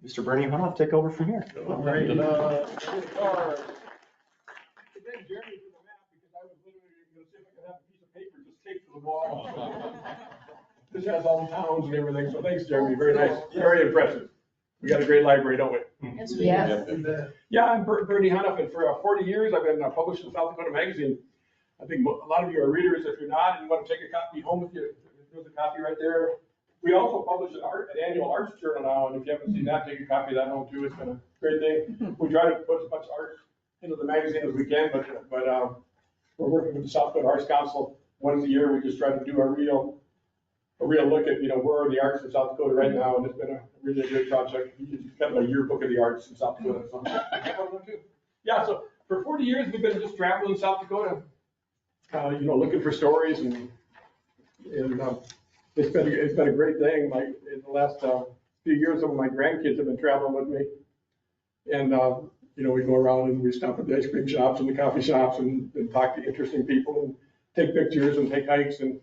Mr. Bernie Hunhoff, take over from here. All right. Again, Jeremy for the map, because I was literally going to see if I could have a piece of paper just taped to the wall. This has all the towns and everything, so thanks, Jeremy, very nice, very impressive. We got a great library, don't we? Yes. Yeah, I'm Bernie Hunhoff, and for 40 years, I've been published in South Dakota Magazine. I think a lot of you are readers. If you're not, and you want to take a copy home with you, there's a copy right there. We also publish an annual arts journal now, and if you haven't seen that, take a copy of that home too. It's been a great thing. We try to put as much art into the magazine as we can, but we're working with the South Dakota Arts Council once a year. We just try to do a real look at, where are the arts in South Dakota right now, and it's been a really good project. It's kind of a yearbook of the arts in South Dakota. So, yeah, so for 40 years, we've been just traveling South Dakota, looking for stories, and it's been a great thing. Like in the last few years, some of my grandkids have been traveling with me, and we go around and we stop at the ice cream shops and the coffee shops and talk to interesting people and take pictures and take hikes. And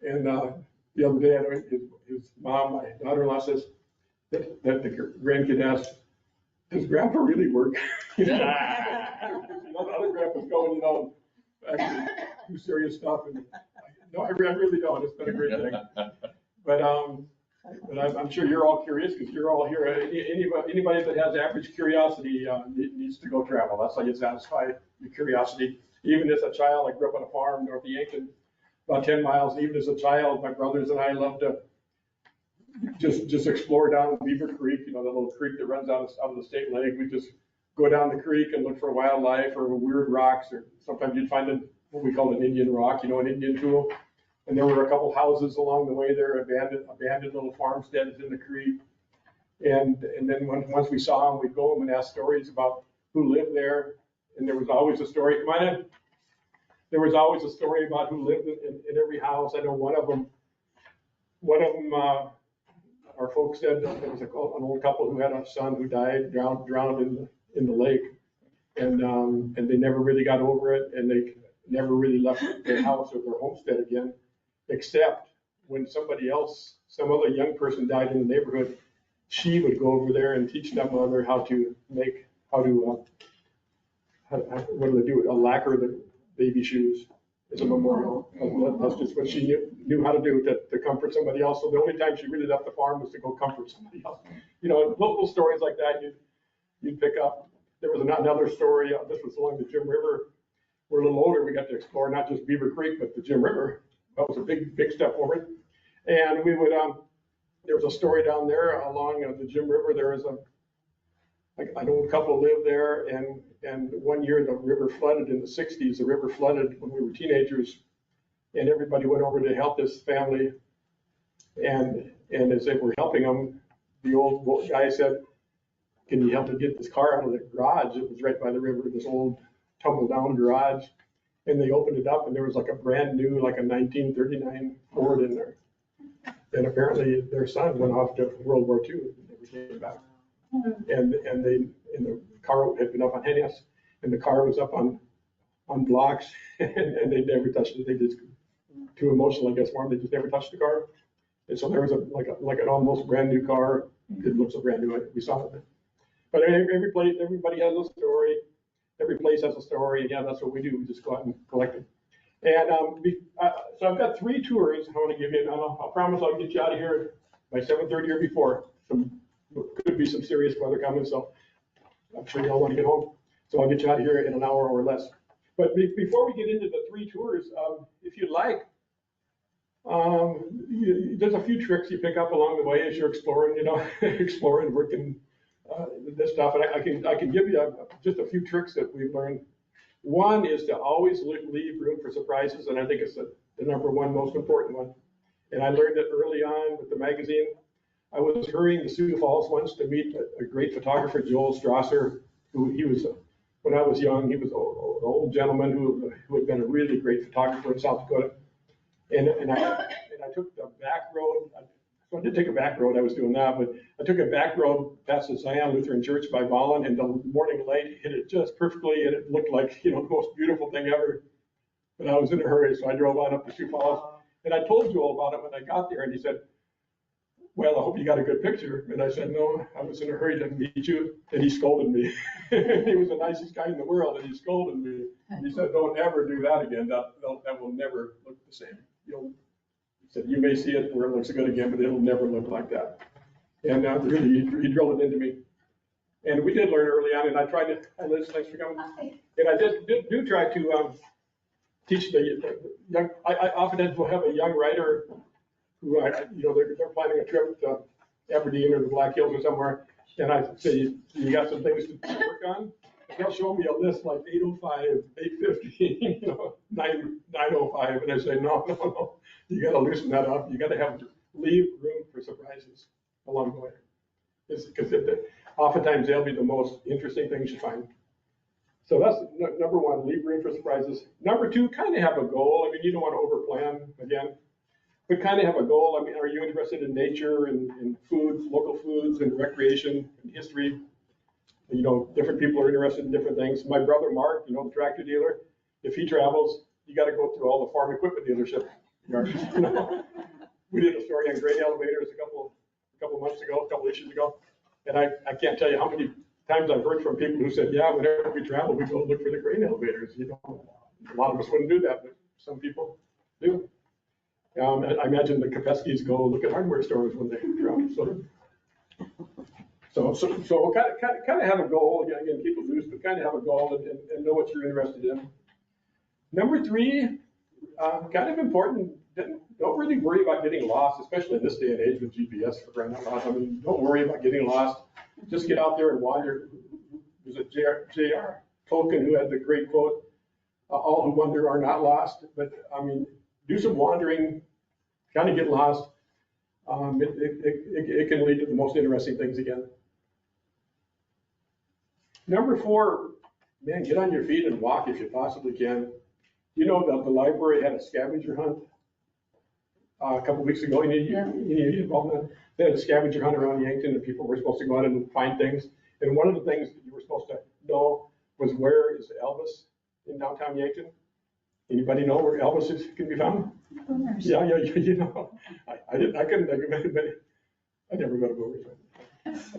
the other day, his mom, my daughter-in-law, says that the grandkid asked, "Does Grandpa really work?" The other grandpa's going, actually do serious stuff. And no, I really don't. It's been a great thing. But I'm sure you're all curious because you're all here. Anybody that has average curiosity needs to go travel. That's how you satisfy your curiosity. Even as a child, I grew up on a farm north of Yankton, about 10 miles. Even as a child, my brothers and I loved to just explore down Beaver Creek, the little creek that runs out of the state lake. We just go down the creek and look for wildlife or weird rocks, or sometimes you'd find what we call an Indian rock, an Indian tool. And there were a couple houses along the way there, abandoned little farmsteads in the creek. And then once we saw them, we'd go home and ask stories about who lived there. And there was always a story. There was always a story about who lived in every house. I know one of them, our folks said that there was an old couple who had a son who died, drowned in the lake. And they never really got over it, and they never really left their house or their homestead again, except when somebody else, some other young person died in the neighborhood, she would go over there and teach that mother what do they do? Lacquer the baby shoes as a memorial. That's just what she knew how to do to comfort somebody else. So the only time she really left the farm was to go comfort somebody else. Little stories like that you'd pick up. There was another story. This was along the Jim River. We're a little older. We got to explore not just Beaver Creek, but the Jim River. That was a big step forward. And we would, there was a story down there along the Jim River. There was an old couple lived there, and one year the river flooded in the 60s. The river flooded when we were teenagers, and everybody went over to help this family. And as they were helping them, the old guy said, "Can you help me get this car out of the garage?" It was right by the river, this old tumble down garage. And they opened it up, and there was like a brand new, like a 1939 Ford in there. And apparently their son went off to World War II and never came back. And the car had been up on headers, and the car was up on blocks, and they never touched it. They just too emotional, I guess, for them. They just never touched the car. And so there was like an almost brand new car. It looks so brand new. We saw it. But everybody has a story. Every place has a story, and yeah, that's what we do. We just go out and collect it. And so I've got 3 tours I want to give you, and I'll promise I'll get you out of here by 7:30 or before. Could be some serious weather coming, so I'm sure you all want to get home. So I'll get you out of here in an hour or less. But before we get into the 3 tours, if you'd like, there's a few tricks you pick up along the way as you're exploring, exploring, working. This stuff, and I can give you just a few tricks that we've learned. One is to always leave room for surprises, and I think it's the number one most important one. And I learned it early on with the magazine. I was hurrying to Sioux Falls once to meet a great photographer, Joel Strasser, he was, when I was young, he was an old gentleman who had been a really great photographer in South Dakota. And I took the back road. So I did take a back road, I was doing that, but I took a back road past the Zion Lutheran Church by Vollen, and the morning light hit it just perfectly, and it looked like, the most beautiful thing ever. But I was in a hurry, so I drove on up to Sioux Falls, and I told Joel about it when I got there, and he said, well, I hope you got a good picture. And I said, no, I was in a hurry to meet you. And he scolded me. He was the nicest guy in the world, and he scolded me. He said, don't ever do that again. That will never look the same. He said, you may see it where it looks good again, but it'll never look like that. And really, he drilled it into me. And we did learn early on, and I tried to, hi Liz, thanks for coming. And I do try to teach the young, I often will have a young writer who, they're planning a trip to Aberdeen or the Black Hills or somewhere, and I say, you got some things to work on? And they'll show me a list like 805, 850, 905, and I say, no, you gotta loosen that up. You gotta leave room for surprises along the way. Because oftentimes they'll be the most interesting things you find. So that's number one, leave room for surprises. Number two, kind of have a goal. I mean, you don't want to overplan again, but kind of have a goal. I mean, are you interested in nature and foods, local foods and recreation and history? Different people are interested in different things. My brother Mark, the tractor dealer, if he travels, you got to go through all the farm equipment dealership yards. We did a story on grain elevators a couple months ago, a couple issues ago, and I can't tell you how many times I've heard from people who said, yeah, whenever we travel, we go look for the grain elevators. A lot of us wouldn't do that, but some people do. I imagine the Kapeskis go look at hardware stores when they travel. So kind of have a goal. Again, keep it loose, but kind of have a goal and know what you're interested in. Number three, kind of important. Don't really worry about getting lost, especially in this day and age with GPS for crying out loud. I mean, don't worry about getting lost. Just get out there and wander. There's a J.R. Tolkien who had the great quote, all who wander are not lost. But I mean, do some wandering, kind of get lost. It can lead to the most interesting things again. Number four, man, get on your feet and walk if you possibly can. The library had a scavenger hunt a couple weeks ago. You involved in that? They had a scavenger hunt around Yankton, and people were supposed to go out and find things. And one of the things that you were supposed to know was, where is Elvis in downtown Yankton? Anybody know where Elvis can be found? Boomers. Yeah. I couldn't think of anybody. I never go to Boomers.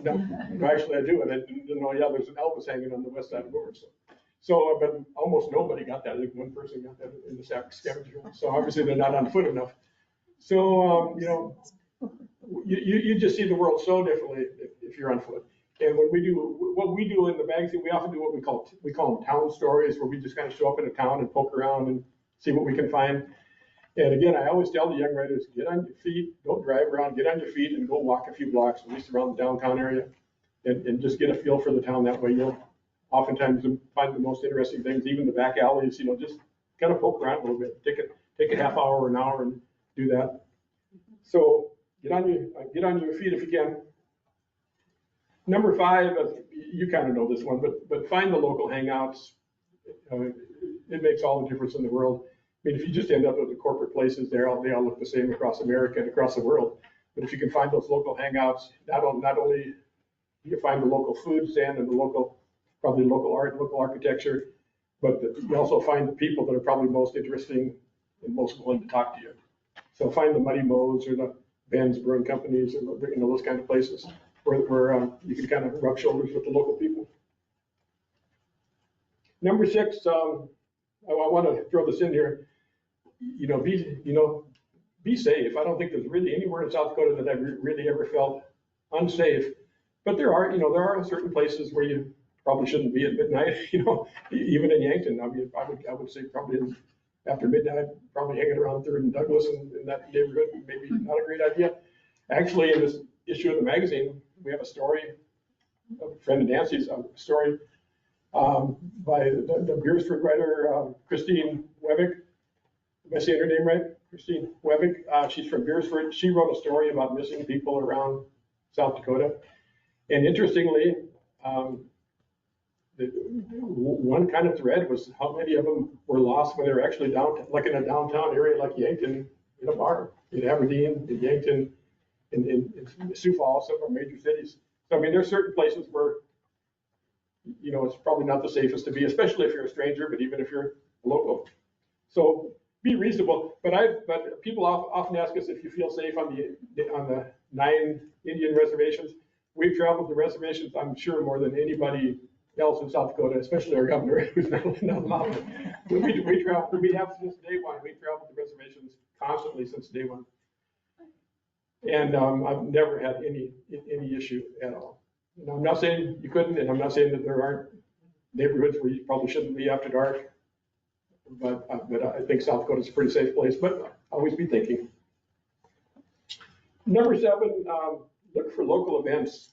No, actually I do, and I didn't know. Yeah, there's an Elvis hanging on the west side of Boomers. So, but almost nobody got that. I think one person got that in the scavenger hunt. So obviously they're not on foot enough. So you just see the world so differently if you're on foot. And when what we do in the magazine, we often do what we call them town stories, where we just kind of show up in a town and poke around and see what we can find. And again, I always tell the young writers, get on your feet, don't drive around, get on your feet and go walk a few blocks, at least around the downtown area, and just get a feel for the town. That way you'll oftentimes find the most interesting things, even the back alleys, just kind of poke around a little bit, take a half hour or an hour and do that. So get on your feet if you can. Number five, you kind of know this one, but find the local hangouts. It makes all the difference in the world. I mean, if you just end up at the corporate places, they all look the same across America and across the world. But if you can find those local hangouts, not only you find the local food stand and probably local art, local architecture, but you also find the people that are probably most interesting and most willing to talk to you. So find the Muddy Mo's or the Ben's Brewing Companies and those kind of places where you can kind of rub shoulders with the local people. Number six, I want to throw this in here. Be safe. I don't think there's really anywhere in South Dakota that I've really ever felt unsafe. But there are certain places where you probably shouldn't be at midnight. Even in Yankton. I mean, I would say probably after midnight, probably hanging around 3rd and Douglas in that neighborhood, maybe not a great idea. Actually, in this issue of the magazine, we have a story, a friend of Nancy's story by the Beersford writer, Christine Wevick. Am I saying her name right? Christine Wevick. She's from Beersford. She wrote a story about missing people around South Dakota. And interestingly, one kind of thread was how many of them were lost when they were actually down, like in a downtown area like Yankton, in a bar, in Aberdeen, in Yankton, in Sioux Falls, some of our major cities. So, I mean, there's certain places where, it's probably not the safest to be, especially if you're a stranger, but even if you're local. So be reasonable. But people often ask us if you feel safe on the 9 Indian reservations. We've traveled the reservations, I'm sure, more than anybody else in South Dakota, especially our governor, who's not allowed it. We have since day one. We traveled the reservations constantly since day one. And I've never had any issue at all. And I'm not saying you couldn't, and I'm not saying that there aren't neighborhoods where you probably shouldn't be after dark. But I think South Dakota's a pretty safe place, but always be thinking. Number 7, look for local events.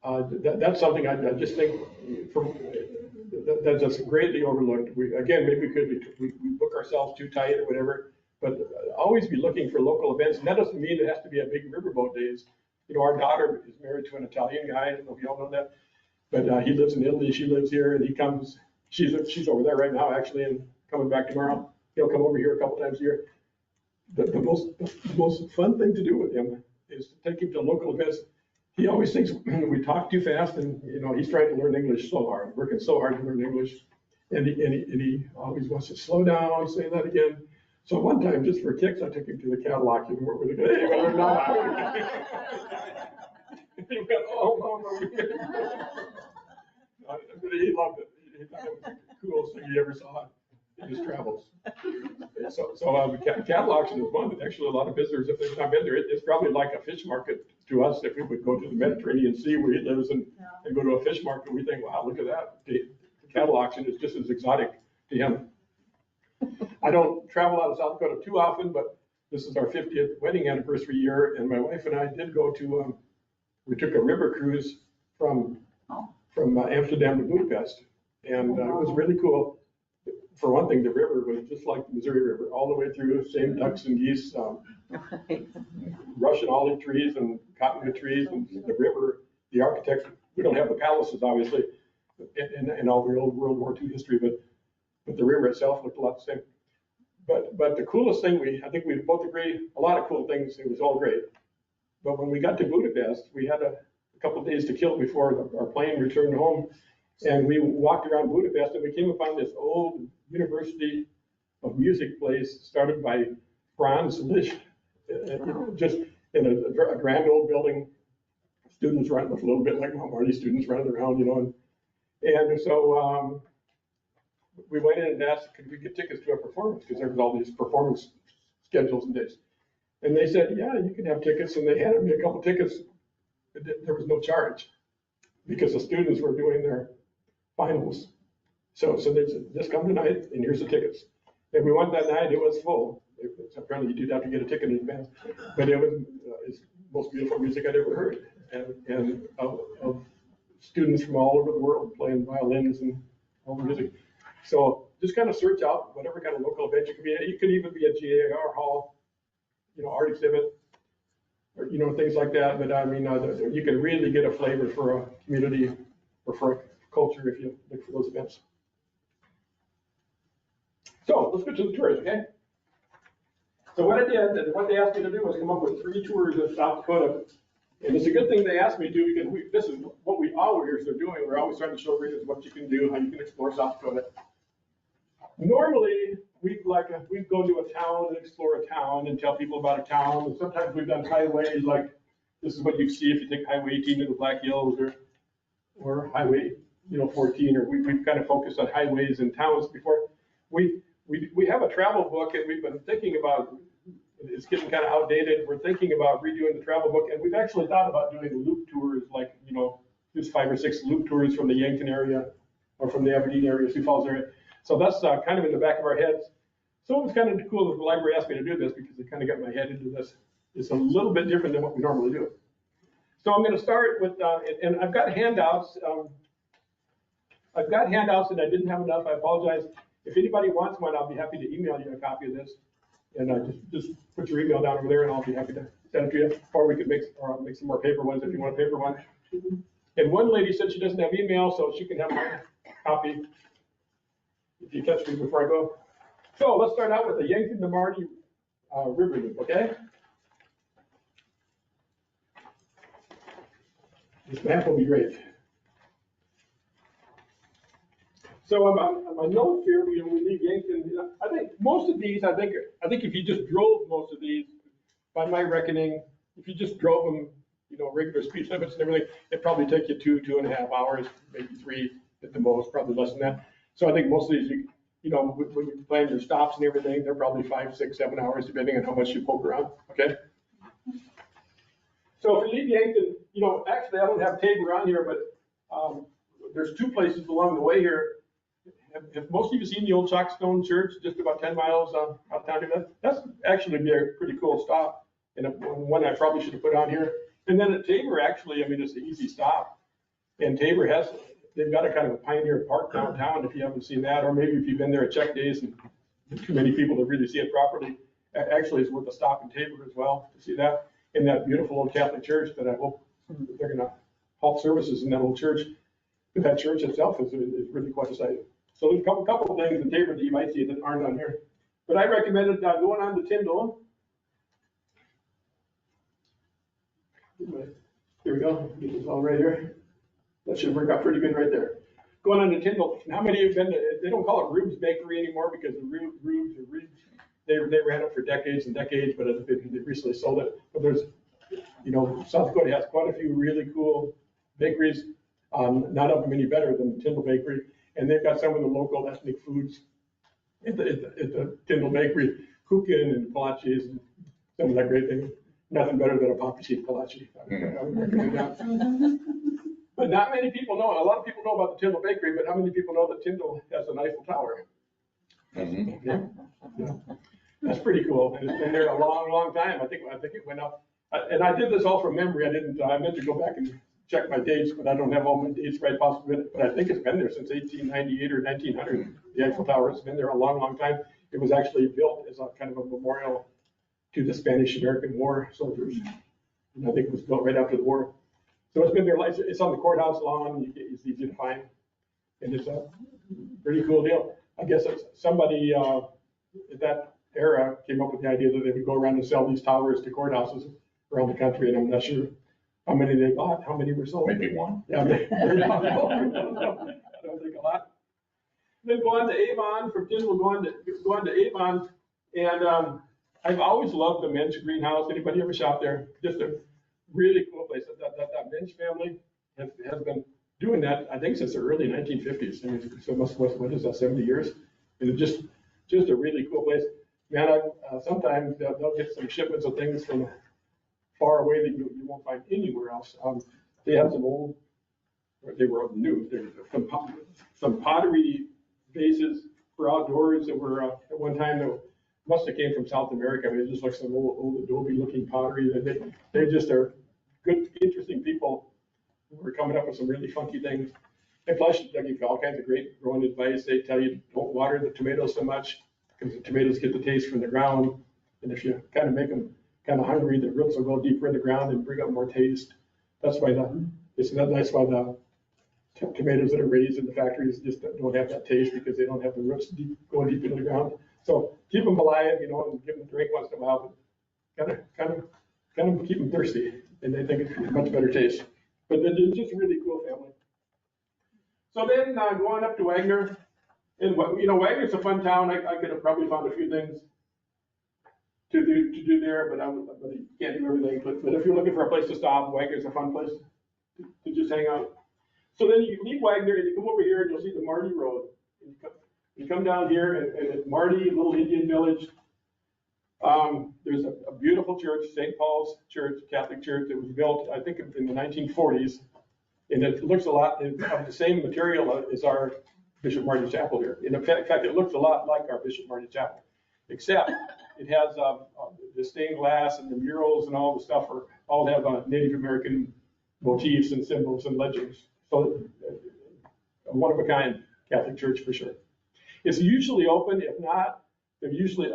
That's something I just think that's greatly overlooked. Again, maybe we book ourselves too tight or whatever, but always be looking for local events. And that doesn't mean it has to be a big riverboat days. You know, our daughter is married to an Italian guy. I don't know if you all know that, but he lives in Italy. She lives here, and he comes. She's over there right now, actually, and coming back tomorrow. He'll come over here a couple times a year. The most fun thing to do with him is to take him to local events. He always thinks we talk too fast, and he's trying to learn English so hard, working so hard to learn English, and he always wants to slow down, say that again. So one time, just for kicks, I took him to the Cadillac and we're going to go, hey, we're not. He went, oh, no. He loved it. He thought it was the coolest thing he ever saw in his travels. So the cattle auction is one that actually a lot of visitors, if they've not been there, it's probably like a fish market to us. If we would go to the Mediterranean Sea where he lives and go to a fish market, we think, wow, look at that. The cattle auction is just as exotic to him. I don't travel out of South Dakota too often, but this is our 50th wedding anniversary year, and my wife and I did go to, we took a river cruise from Amsterdam to Budapest, and it was really cool. For one thing, the river was just like the Missouri River, all the way through, same ducks and geese, Russian olive trees and cottonwood trees, and the river, the architecture. We don't have the palaces, obviously, and all the old World War II history, but the river itself looked a lot the same. But the coolest thing, I think we both agree, a lot of cool things, it was all great. But when we got to Budapest, we had a couple of days to kill before our plane returned home. And we walked around Budapest and we came upon this old University of Music place started by Franz Liszt, just in a grand old building. Students running, a little bit like Mount Marty students running around, And so we went in and asked, could we get tickets to a performance? Because there was all these performance schedules and days. And they said, yeah, you can have tickets. And they handed me a couple tickets. There was no charge because the students were doing their finals. So they said, just come tonight and here's the tickets. And we went that night, it was full. Apparently you did have to get a ticket in advance, but it was it's the most beautiful music I'd ever heard. And of students from all over the world playing violins and all the music. So just kind of search out whatever kind of local event you could be at. You could even be a GAR hall, art exhibit, or, things like that. But I mean, you can really get a flavor for a community or for a culture if you look for those events. So let's get to the tours, okay? So what I did, and what they asked me to do was come up with 3 tours of South Dakota. And it's a good thing they asked me to, because this is what we always are doing. We're always trying to show readers what you can do, how you can explore South Dakota. Normally, we go to a town and explore a town and tell people about a town. And sometimes we've done highways, like this is what you see if you take Highway 18 to the Black Hills or Highway 14, or we've kind of focused on highways and towns before. We have a travel book, and we've been thinking about, it's getting kind of outdated. We're thinking about redoing the travel book, and we've actually thought about doing loop tours, like, just 5 or 6 loop tours from the Yankton area or from the Aberdeen area, Sioux Falls area. So that's kind of in the back of our heads. So it was kind of cool that the library asked me to do this, because it kind of got my head into this. It's a little bit different than what we normally do. So I'm going to start with, and I've got handouts. And I didn't have enough. I apologize. If anybody wants one, I'll be happy to email you a copy of this. And just put your email down over there, and I'll be happy to send it to you. Or we could make some more paper ones if you want a paper one. And one lady said she doesn't have email, so she can have my copy if you catch me before I go. So let's start out with the Yankton to Marty River Loop, okay? This map will be great. So on my notes here, we leave Yankton. I think most of these, I think if you just drove most of these, by my reckoning, if you just drove them, regular speed limits and everything, it'd probably take you 2.5 hours, maybe 3 at the most, probably less than that. So I think most of these, when you plan your stops and everything, they're probably 5, 6, 7 hours, depending on how much you poke around, okay? So if you leave Yankton, actually I don't have Tabor on here, but there's 2 places along the way here. Have most of you seen the old Chalkstone Church, just about 10 miles out of town? That's actually be a pretty cool stop, and one I probably should have put on here. And then at Tabor, actually, I mean, it's an easy stop. And Tabor they've got a kind of a pioneer park downtown, if you haven't seen that, or maybe if you've been there at check days and too many people to really see it properly. Actually, it's worth a stop in Tabor as well to see that. In that beautiful old Catholic church that I hope they're going to halt services in that old church. But that church itself is really quite a sight. So there's a couple of things in Tabor that you might see that aren't on here. But I recommended going on to Tyndall. Here we go. Get this all right here. That should work out pretty good right there. Going on to Tyndall. How many of you have been to, they don't call it Rube's Bakery anymore because the Rube's, they ran it for decades and decades, but they recently sold it. But there's, South Dakota has quite a few really cool bakeries. None of them any better than the Tyndall Bakery. And they've got some of the local ethnic foods at the Tyndall Bakery, kuchen and kolaches and some of that great thing. Nothing better than a poppy seed kolache. I would recommend that. But not many people know. A lot of people know about the Tyndall Bakery, but how many people know that Tyndall has an Eiffel Tower? Mm-hmm. Yeah. That's pretty cool. And it's been there a long, long time. I think it went up. And I did this all from memory. I meant to go back and check my dates, but I don't have all my dates right possibly. But I think it's been there since 1898 or 1900. The Eiffel Tower has been there a long, long time. It was actually built as a kind of a memorial to the Spanish-American War soldiers. And I think it was built right after the war. So it's been there. It's on the courthouse lawn. It's easy to find. And it's a pretty cool deal. I guess somebody at that era came up with the idea that they would go around and sell these towers to courthouses around the country. And I'm not sure how many they bought, how many were sold. Maybe one. Yeah, maybe I don't think a lot. Then go on to Avon. From Tyndall, go on to Avon. And I've always loved the men's greenhouse. Anybody ever shop there? Just a really cool place. That men's family has been doing that, I think, since the early 1950s. I mean, so what is that, 70 years? And it's just a really cool place. Man, sometimes they'll get some shipments of things from far away that you won't find anywhere else. They have some old, they were new, some pottery vases for outdoors that were at one time that must have came from South America. I mean, it just looks like some old adobe-looking pottery. They just are good, interesting people who are coming up with some really funky things. And plus, they give you all kinds of great growing advice. They tell you don't water the tomatoes so much because the tomatoes get the taste from the ground. And if you kind of make them kind of hungry, the roots will go deeper in the ground and bring up more taste. That's why the tomatoes that are raised in the factories just don't have that taste because they don't have the roots going deep into the ground. So keep them alive, and give them a drink once in a while, but kind of keep them thirsty, and they think it's a much better taste. But they're just a really cool family. So then going up to Wagner, and Wagner's a fun town. I could have probably found a few things to do there, but you can't do everything. But if you're looking for a place to stop, Wagner's a fun place to just hang out. So then you leave Wagner and you come over here and you'll see the Marty Road. You come down here and at Marty, little Indian village, there's a beautiful church, St. Paul's Church, Catholic church. It was built, I think, in the 1940s. And it looks a lot of the same material as our Bishop Marty Chapel here. In fact, it looks a lot like our Bishop Marty Chapel, except it has the stained glass and the murals and all the stuff all have Native American motifs and symbols and legends. So a one-of-a-kind Catholic church for sure. It's usually open. If not, they're usually,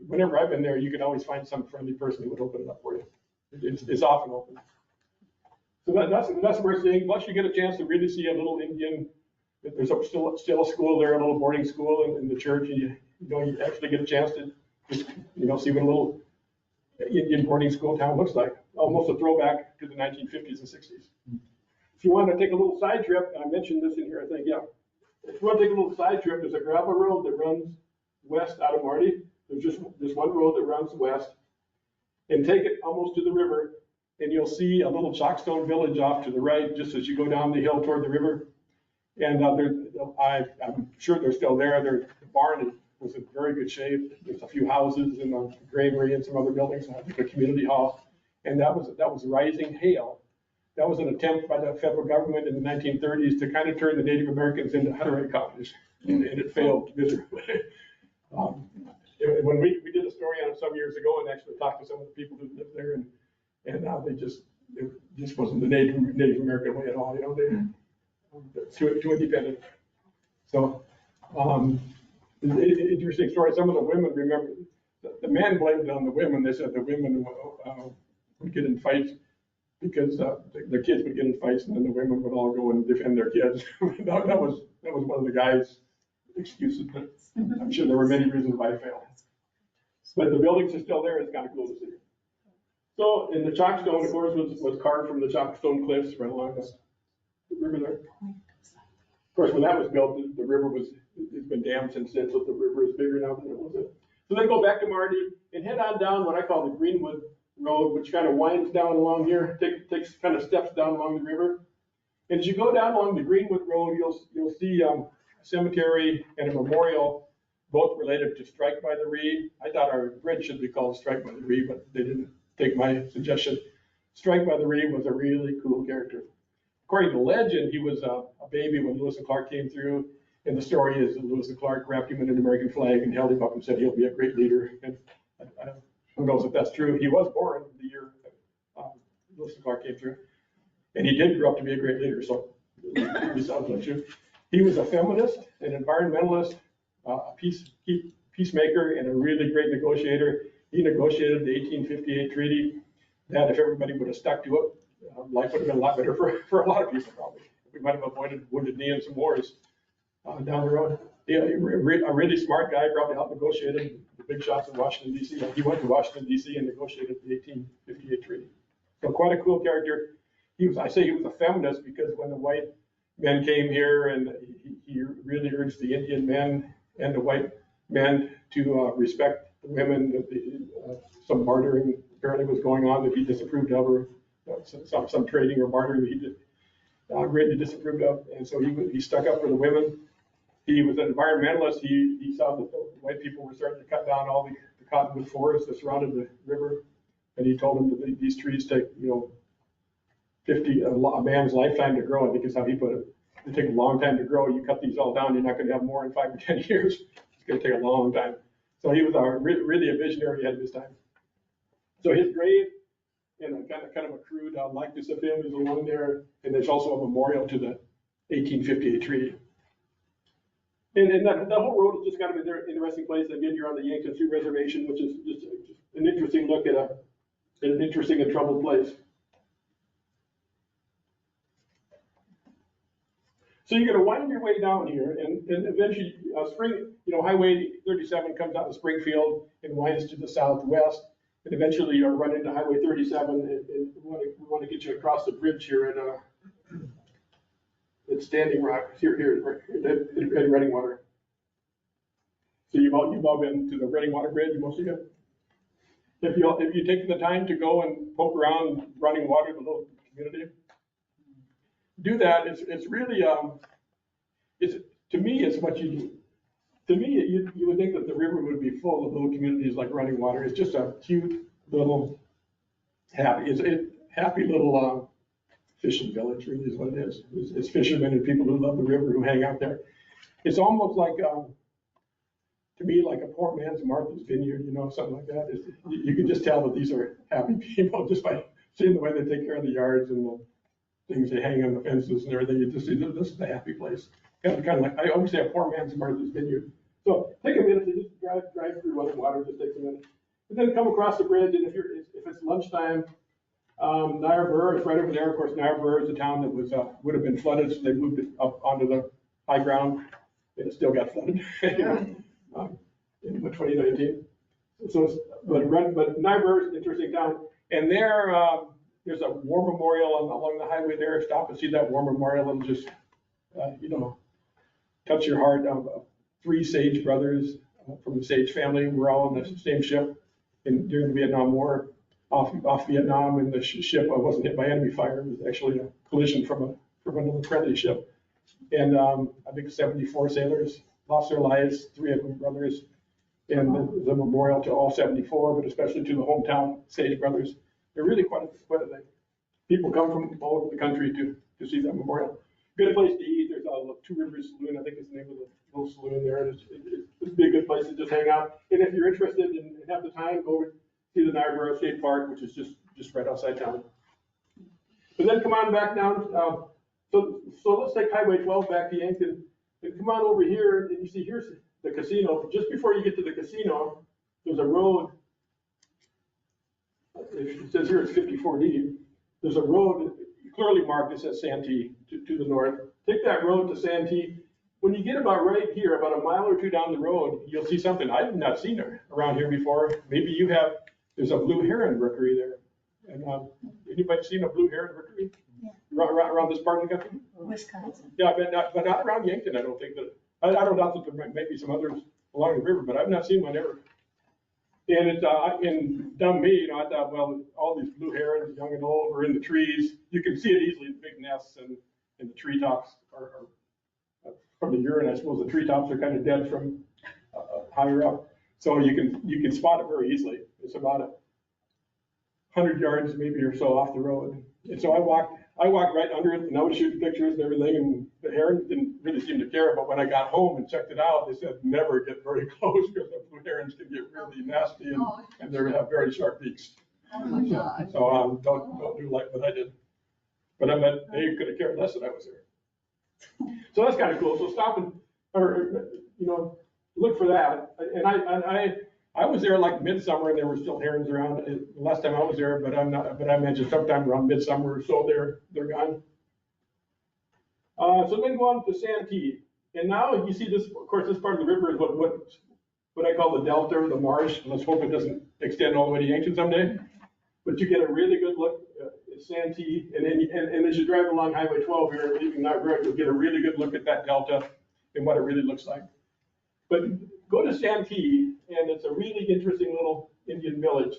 whenever I've been there, you can always find some friendly person who would open it up for you. It's often open. So that's the first thing. Plus, you get a chance to really see a little Indian. There's still a school there, a little boarding school in the church, and you actually get a chance to just see what a little Indian boarding school town looks like. Almost a throwback to the 1950s and 60s. If you want to take a little side trip, I mentioned this in here, I think, yeah. If you want to take a little side trip, there's a gravel road that runs west out of Marty. There's just this one road that runs west. and take it almost to the river, and you'll see a little chalkstone village off to the right, just as you go down the hill toward the river. And I'm sure they're still there. The barn was in very good shape. There's a few houses and a granary and some other buildings, I think a community hall. And that was rising hail. That was an attempt by the federal government in the 1930s to kind of turn the Native Americans into Hutterite colonies, and it failed miserably. When we did a story on it some years ago and actually talked to some of the people who lived there, and it just wasn't the Native American way at all. They're too independent. So, interesting story. Some of the women remember, the men blamed it on the women. They said the women would get in fights because the kids would get in fights, and then the women would all go and defend their kids. that was one of the guys' excuses, but I'm sure there were many reasons why it failed. But the buildings are still there. It's kind of cool to see. So, and the chalkstone, of course, was carved from the chalkstone cliffs right along the river there. Of course, when that was built, the river it's been dammed since then, so the river is bigger now than it was. So then go back to Marty and head on down what I call the Greenwood Road, which kind of winds down along here, takes kind of steps down along the river. And as you go down along the Greenwood Road, you'll see a cemetery and a memorial, both related to Strike by the Reed. I thought our bridge should be called Strike by the Reed, but they didn't take my suggestion. Strike by the Reed was a really cool character. According to legend, he was a baby when Lewis and Clark came through. And the story is that Lewis and Clark wrapped him in an American flag and held him up and said he'll be a great leader. And who knows if that's true? He was born the year Lewis and Clark came through. And he did grow up to be a great leader, so he sounds like true. He was a feminist, an environmentalist, a peacemaker, and a really great negotiator. He negotiated the 1858 treaty that if everybody would have stuck to it, life would have been a lot better for a lot of people, probably. We might have avoided Wounded Knee and some wars down the road. Yeah, a really smart guy, probably helped negotiate the big shots in Washington, D.C. He went to Washington, D.C. and negotiated the 1858 treaty. So quite a cool character. I say he was a feminist because when the white men came here, and he really urged the Indian men and the white men to respect the women. Some bartering apparently was going on that he disapproved of, or some trading or bartering that he did greatly disapproved of, and so he stuck up for the women. He was an environmentalist. He saw that the white people were starting to cut down all the cottonwood forests that surrounded the river, and he told them that these trees take a man's lifetime to grow. I think is how he put it. They take a long time to grow. You cut these all down, you're not going to have more in 5 or 10 years. It's going to take a long time. So he was really a visionary ahead of his time. So his grave, and kind of a crude likeness of him is along there, and there's also a memorial to the 1858 treaty. And that whole road is just kind of an interesting place. Again, you're on the Yankton Sioux Reservation, which is just an interesting look at an interesting and troubled place. So you're going to wind your way down here, and eventually, Highway 37 comes out of Springfield and winds to the southwest, and eventually you'll run into Highway 37, and we want to get you across the bridge here at Standing Rock, here at Redding Water. So you've all been to the Redding Water Bridge, most of you. If you take the time to go and poke around running water, the little community, do that. It's really to me it's what you do. To me, you would think that the river would be full of little communities like Running Water. It's just a cute little happy little fishing village. Really is what it is. It's fishermen and people who love the river who hang out there. It's almost like to me like a poor man's Martha's Vineyard, something like that. You can just tell that these are happy people just by seeing the way they take care of the yards and the things they hang on the fences and everything. You just see this is a happy place. Kind of like I always say a poor man's Martha's Vineyard. So take a minute to just drive through Running Water. Just takes a minute, and then come across the bridge. And if it's lunchtime, Niobrara is right over there. Of course, Niobrara is a town that would have been flooded, so they moved it up onto the high ground, and it still got flooded in 2019. But Niobrara is an interesting town, and there's a war memorial along the highway there. Stop and see that war memorial and just touch your heart. 3 Sage brothers from the Sage family were all in the same ship during the Vietnam War. off Vietnam, and the ship wasn't hit by enemy fire. It was actually a collision from another friendly ship. And I think 74 sailors lost their lives, 3 of them brothers. And the memorial to all 74, but especially to the hometown Sage brothers. They're really quite a thing. People come from all over the country to see that memorial. Good place to eat. There's a Two Rivers Saloon, I think is the name of the little saloon there. It'd be a good place to just hang out. And if you're interested and have the time, go see the Niobrara State Park, which is just right outside town. But then come on back down. So let's take Highway 12 back to Yankton, and come on over here, and you see here's the casino. Just before you get to the casino, there's a road. It says here it's 54D. There's a road clearly marked that says Santee to the north. Take that road to Santee. When you get about right here, about a mile or two down the road, you'll see something I've not seen around here before. Maybe you have. There's a blue heron rookery there. And anybody seen a blue heron rookery? Yeah. Around this part of the country? Wisconsin. Yeah, but not around Yankton. I don't think that. I don't doubt that there might be some others along the river, but I've not seen one ever. And it's in dumb me, I thought, well, all these blue herons, young and old, are in the trees. You can see it easily in big nests, and the treetops are from the urine. I suppose the treetops are kind of dead from higher up, so you can spot it very easily. It's about 100 yards maybe or so off the road, and so I walked right under it, and I was shooting pictures and everything, and the herons didn't really seem to care. But when I got home and checked it out, they said never get very close because the blue herons can get really nasty and they have very sharp beaks. Oh my God. So don't do like what I did. But I bet they could have cared less that I was there. So that's kind of cool. So stop and look for that. And I was there like midsummer, and there were still herons around. The last time I was there, but I imagine sometime around midsummer or so they're gone. So then go on to Santee, and now you see this. Of course, this part of the river is what I call the delta or the marsh. Let's hope it doesn't extend all the way to Yankton someday. But you get a really good look at Santee, and as you drive along Highway 12 here, leaving Niobrara, you'll get a really good look at that delta and what it really looks like. But go to Santee, and it's a really interesting little Indian village.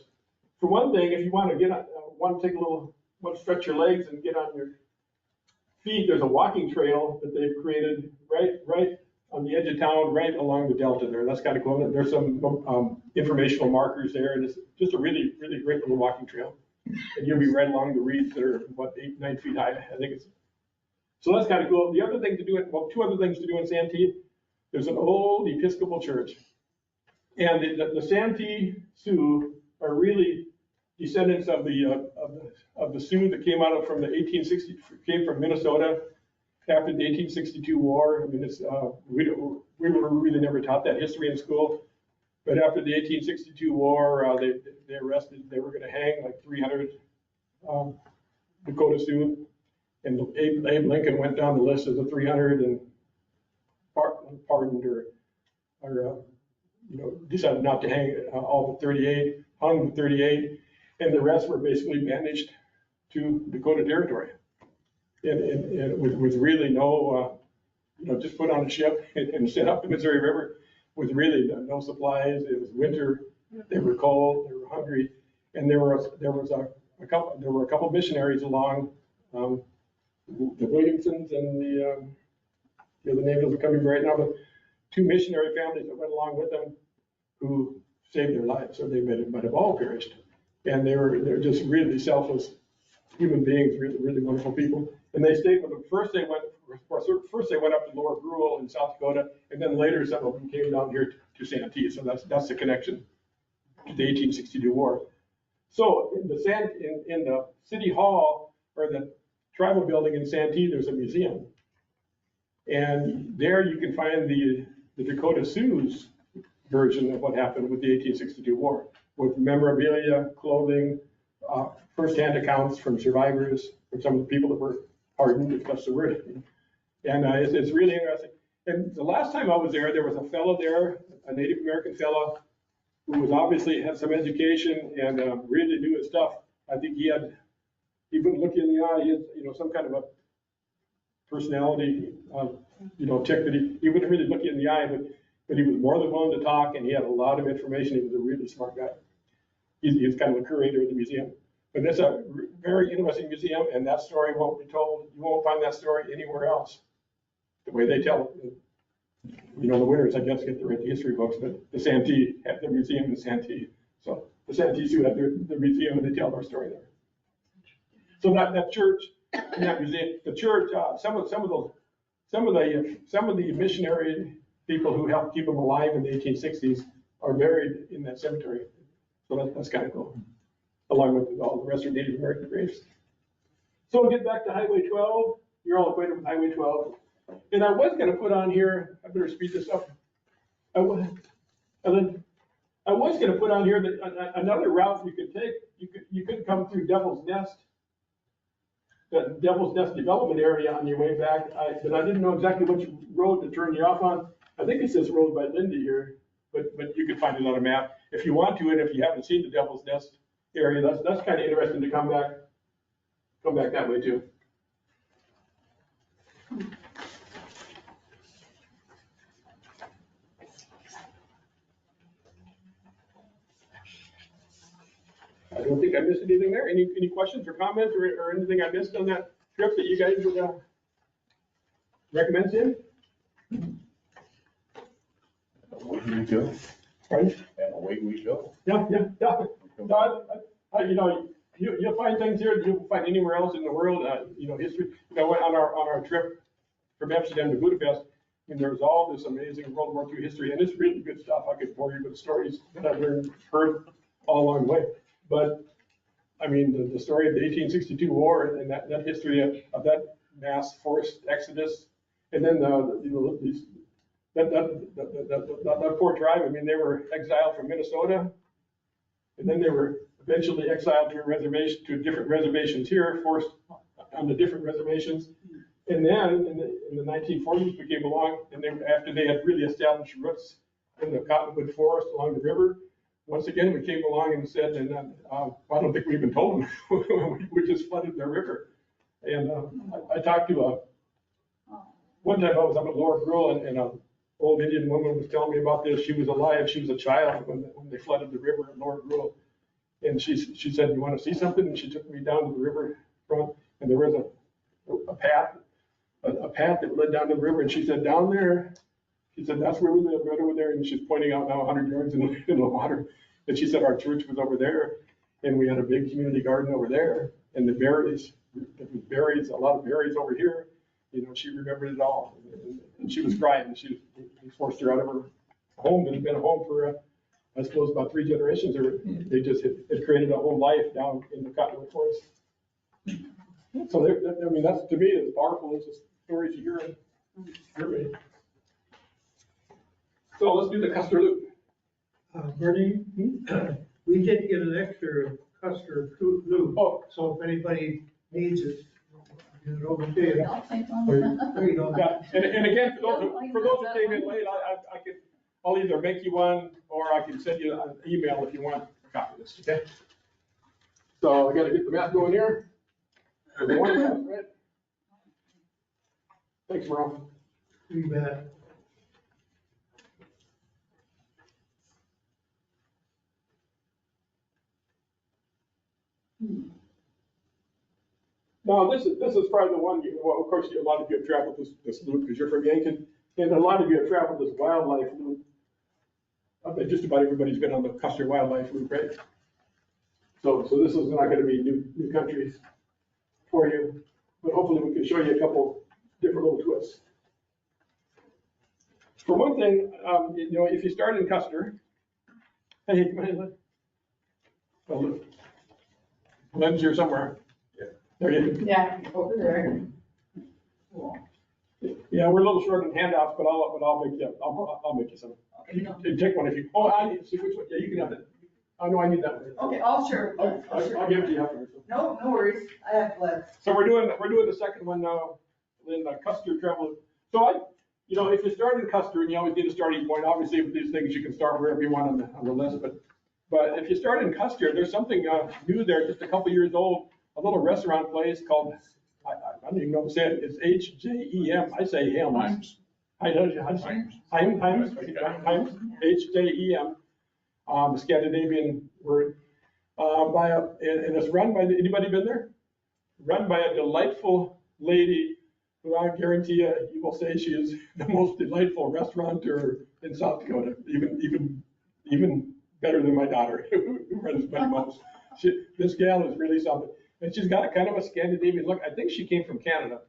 For one thing, if you want to stretch your legs and get on your feet, there's a walking trail that they've created right on the edge of town, right along the delta there. That's kind of cool. There's some informational markers there, and it's just a really, really great little walking trail. And you'll be right along the reeds that are about 8-9 feet high, I think it's. So that's kind of cool. Two other things to do in Santee. There's an old Episcopal church, and the Santee Sioux are really descendants of the Sioux that came came from Minnesota after the 1862 war. I mean, we were really never taught that history in school, but after the 1862 war, they arrested. They were going to hang like 300 Dakota Sioux, and Abe Lincoln went down the list of the 300 and pardoned or decided not to hang all the 38, hung the 38, and the rest were basically banished to Dakota Territory. And with really no, just put on a ship and set up the Missouri River with really no supplies. It was winter. They were cold. They were hungry, and there were a couple missionaries along, the Williamsons and the names are coming right now, but 2 missionary families that went along with them who saved their lives, or they might have all perished. And they're just really selfless human beings, really, really wonderful people. And they stayed with them. First they went up to Lower Brule in South Dakota, and then later some of them came down here to Santee. So that's the connection to the 1862 war. So in the city hall, or the tribal building in Santee, there's a museum. And there you can find the Dakota Sioux's version of what happened with the 1862 war, with memorabilia, clothing, first-hand accounts from survivors, from some of the people that were pardoned, if that's the word. And it's really interesting. And the last time I was there was a fellow there, a Native American fellow, who was obviously had some education and really knew his stuff. I think he wouldn't look you in the eye. He had, some kind of a personality, check that he wouldn't really look you in the eye, but he was more than willing to talk, and he had a lot of information. He was a really smart guy. He's kind of the curator of the museum. But it's a very interesting museum, and that story won't be told. You won't find that story anywhere else. The way they tell it. You know, the winners, I guess, get to read the history books, but the Santee have their museum in Santee. So the Santees who have their museum, and they tell their story there. So that church, and that museum, the church, some of the missionary people who helped keep them alive in the 1860s are buried in that cemetery. So that's kind of cool, along with all the rest of Native American graves. So we'll get back to Highway 12. You're all acquainted with Highway 12. And I was going to put on here, I better speed this up. I was going to put on here that another route you could take. You could come through Devil's Nest, the Devil's Nest development area on your way back. But I didn't know exactly which road to turn you off on. I think it says road by Lindy here, but you can find it on a map if you want to. And if you haven't seen the Devil's Nest area, that's kind of interesting to come back that way too. I don't think I missed anything there. Any questions or comments or anything I missed on that trip that you guys would recommend seeing? Away we go. Right? And away we go. Yeah. No, you know, you'll find things here that you won't find anywhere else in the world. You know, history. You know, on our trip from Amsterdam to Budapest, I mean, there was all this amazing World War II history, and it's really good stuff. I could bore you with stories that I've heard all along the way. But I mean, the story of the 1862 war and that history of that mass forced exodus, and then that poor tribe. I mean, they were exiled from Minnesota, and then they were eventually exiled to different reservations here, forced onto different reservations. And then in the 1940s, we came along, and after they had really established roots in the cottonwood forest along the river. Once again, we came along and said, and I don't think we even told them, we just flooded their river. And I talked to one time I was up at Lower Gruel, and an old Indian woman was telling me about this. She was alive, she was a child when they flooded the river at Lower Gruel. And she said, "You want to see something?" And she took me down to the river front, and there was a path that led down to the river. And she said, "Down there," she said, "that's where we live, right over there." And she's pointing out now 100 yards in the water. And she said, "Our church was over there, and we had a big community garden over there, and the berries, a lot of berries over here." You know, she remembered it all, and she was crying. And we forced her out of her home that had been a home for, I suppose, about 3 generations. They just had created a whole life down in the cottonwood forest. So, I mean, that's, to me, as powerful as the stories you hear in Germany. So let's do the Custer Loop. Bernie, we did get an extra Custer loop. Oh, So if anybody needs it, you know, over there. I'll take one. There you go. yeah, and again, for those who came in late, I'll either make you one, or I can send you an email if you want a copy of this, okay? So I gotta get the map going here. The one map, right? Thanks, Merle. You bet. Now, this is probably the one, well, of course, a lot of you have traveled this loop because you're from Yankton, and a lot of you have traveled this wildlife loop. I bet just about everybody's been on the Custer Wildlife Loop, right? So this is not gonna be new countries for you, but hopefully we can show you a couple different little twists. For one thing, you know, if you start in Custer, hey, come on, look. Lynn's here somewhere. Yeah. There you go. Yeah, over there. Cool. Yeah, we're a little short on handouts, but I'll make you, I'll make you some. You can take one if you, I need, see which one, yeah, you can have that. Oh, no, I need that one. Okay, I'll share. I'll give it to you afterwards. No worries. I have left. So we're doing the second one now, in Custer Travel. So you know, if you start in Custer, and you always need a starting point, obviously with these things, you can start wherever you want on the list, but if you start in Custer, there's something new there, just a couple years old, a little restaurant place called, I don't even know what to say it, it's H-J-E-M, I say him. Himes. Himes, H-J-E-M, a Scandinavian word. and it's run by, anybody been there? Run by a delightful lady who I guarantee you will say she is the most delightful restaurateur in South Dakota, even better than my daughter who runs Buddy Mo's. This gal is really something. And she's got a kind of a Scandinavian look. I think she came from Canada,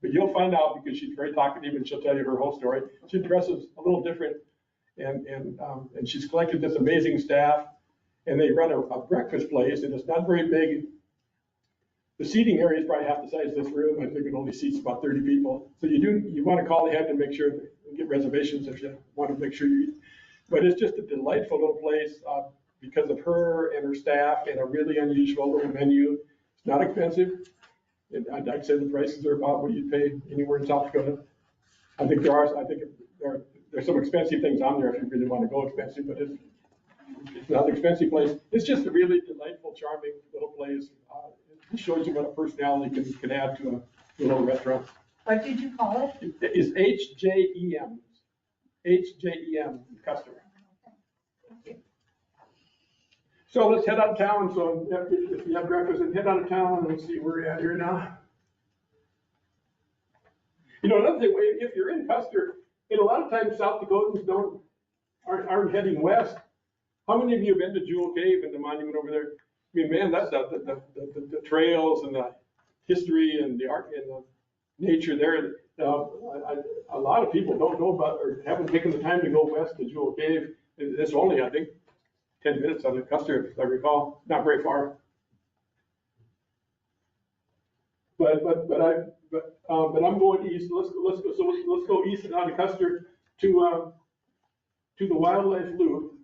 but you'll find out because she's very talkative and she'll tell you her whole story. She dresses a little different, and she's collected this amazing staff, and they run a breakfast place, and it's not very big. The seating area is probably half the size of this room. I think it only seats about 30 people. So you want to call ahead and make sure and get reservations if you want to make sure you eat. But it's just a delightful little place because of her and her staff and a really unusual little menu. It's not expensive. And I'd say the prices are about what you'd pay anywhere in South Dakota. I think there's some expensive things on there if you really want to go expensive, but it's not an expensive place. It's just a really delightful, charming little place. It shows you what a personality can add to a little restaurant. What did you call it? It's HJEM. HJEM, customer. So let's head out of town. So if you have breakfast and head out of town, let's see where we're at here now. You know, another thing, if you're in Custer, and a lot of times South Dakotans aren't heading west. How many of you have been to Jewel Cave and the monument over there? I mean, man, that's the trails and the history and the art and the nature there. A lot of people don't know about or haven't taken the time to go west to Jewel Cave. It's only, I think, 10 minutes out of Custer, if I recall, not very far. But I'm going east. Let's go east and out of Custer to the wildlife loop,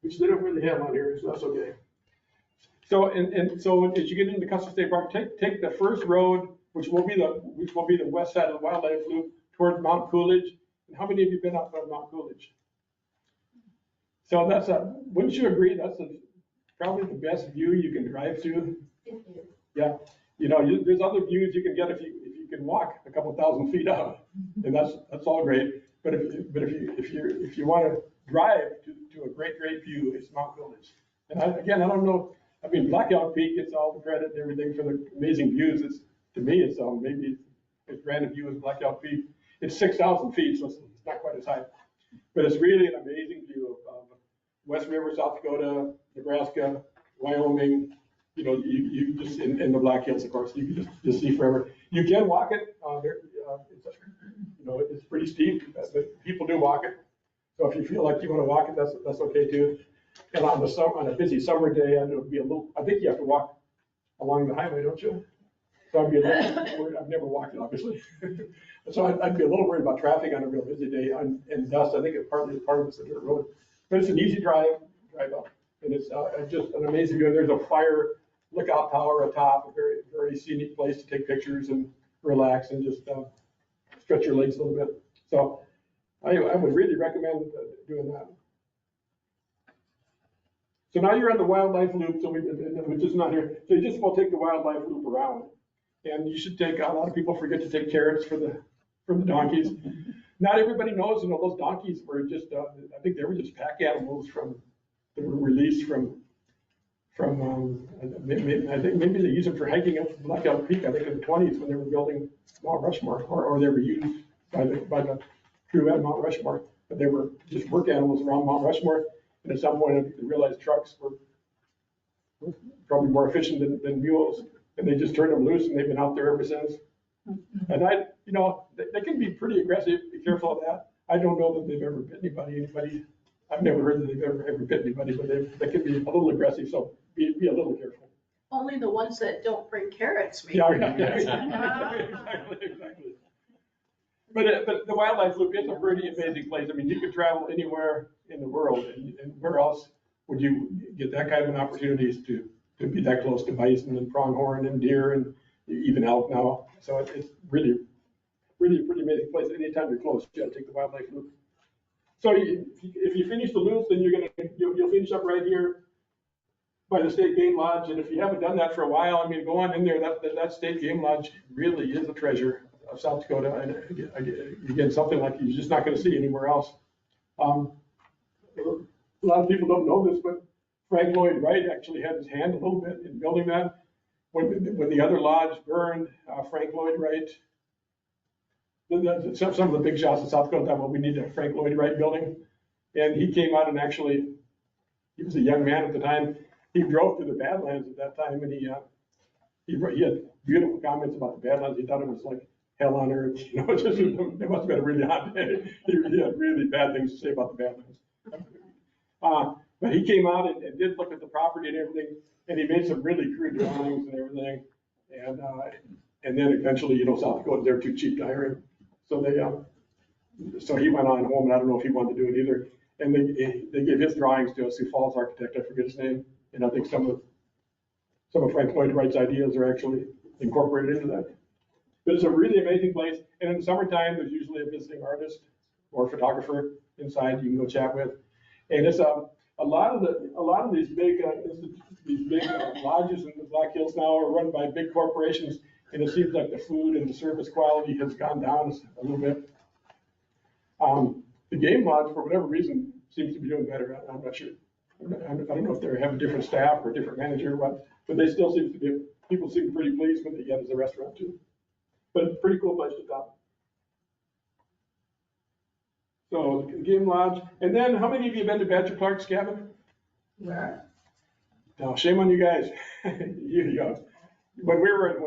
which they don't really have on here, so that's okay. So so as you get into Custer State Park, take the first road, which will be the west side of the wildlife loop towards Mount Coolidge. And how many of you been up on Mount Coolidge? So wouldn't you agree that's probably the best view you can drive to? Yeah. You know, there's other views you can get if you can walk a couple thousand feet up, and that's all great. But if you want to drive to a great view, it's Mount Coolidge. And I don't know. I mean, Blackout Peak gets all the credit and everything for the amazing views. To me, it's maybe as grand a view as Blackout Peak. It's 6,000 feet, so it's not quite as high. But it's really an amazing view of West River, South Dakota, Nebraska, Wyoming. You know, you just in the Black Hills, of course, you can just see forever. You can walk it. It's pretty steep, but people do walk it. So if you feel like you want to walk it, that's okay too. And on a busy summer day, it would be I think you have to walk along the highway, don't you? So I'd be a little worried. I've never walked it, obviously. So I'd be a little worried about traffic on a real busy day and dust. I think part of it's a dirt road, but it's an easy drive up, and it's just an amazing view. There's a fire lookout tower atop, a very, very scenic place to take pictures and relax and just stretch your legs a little bit. So I would really recommend doing that. So now you're on the wildlife loop, so which is not here. So you just will take the wildlife loop around, and you should take. A lot of people forget to take carrots for the donkeys. Not everybody knows. Those donkeys were just. I think they were just pack animals that were released from. I think maybe they used them for hiking up Blackout Peak. I think in the 20s when they were building Mount Rushmore, or they were used by the crew at Mount Rushmore. But they were just work animals around Mount Rushmore. And at some point, they realized trucks were probably more efficient than mules, and they just turned them loose, and they've been out there ever since. And they can be pretty aggressive. Be careful of that. I don't know that they've ever bit anybody. I've never heard that they've ever bit anybody, but they can be a little aggressive. So be a little careful. Only the ones that don't bring carrots, maybe. Yeah, exactly. But the wildlife loop is a pretty amazing place. I mean, you could travel anywhere in the world, and where else would you get that kind of an opportunity to be that close to bison and pronghorn and deer and even elk now? So it's really, really a pretty amazing place. Anytime you're close, you got to take the wildlife loop. So if you finish the loop, then you'll finish up right here by the State Game Lodge. And if you haven't done that for a while, I mean, go on in there. That State Game Lodge really is a treasure of South Dakota. And again, something like you're just not going to see anywhere else. A lot of people don't know this, but Frank Lloyd Wright actually had his hand a little bit in building that. When the other lodge burned, Frank Lloyd Wright, some of the big shots in South Dakota thought, well, we need a Frank Lloyd Wright building. And he came out and actually, he was a young man at the time. He drove through the Badlands at that time, and he had beautiful comments about the Badlands. He thought it was like hell on earth. You know, it must have been a really hot day. He had really bad things to say about the Badlands. But he came out and did look at the property and everything, and he made some really crude drawings and everything. And then eventually, you know, South Dakota, they're too cheap to hire him. So he went on home, and I don't know if he wanted to do it either. And they gave his drawings to a Sioux Falls architect, I forget his name. And I think some of Frank Lloyd Wright's ideas are actually incorporated into that. But it's a really amazing place. And in the summertime, there's usually a visiting artist or photographer inside you can go chat with. And it's a lot of these big lodges in the Black Hills now are run by big corporations, and it seems like the food and the service quality has gone down a little bit. The game lodge, for whatever reason, seems to be doing better. I'm not sure. I don't know if they have a different staff or a different manager or what, but they still seem to be, people seem pretty pleased with it yet as a restaurant too. But it's a pretty cool place to stop. So game lodge. And then how many of you have been to Badger Clark's cabin? Where? No, shame on you guys. When we were in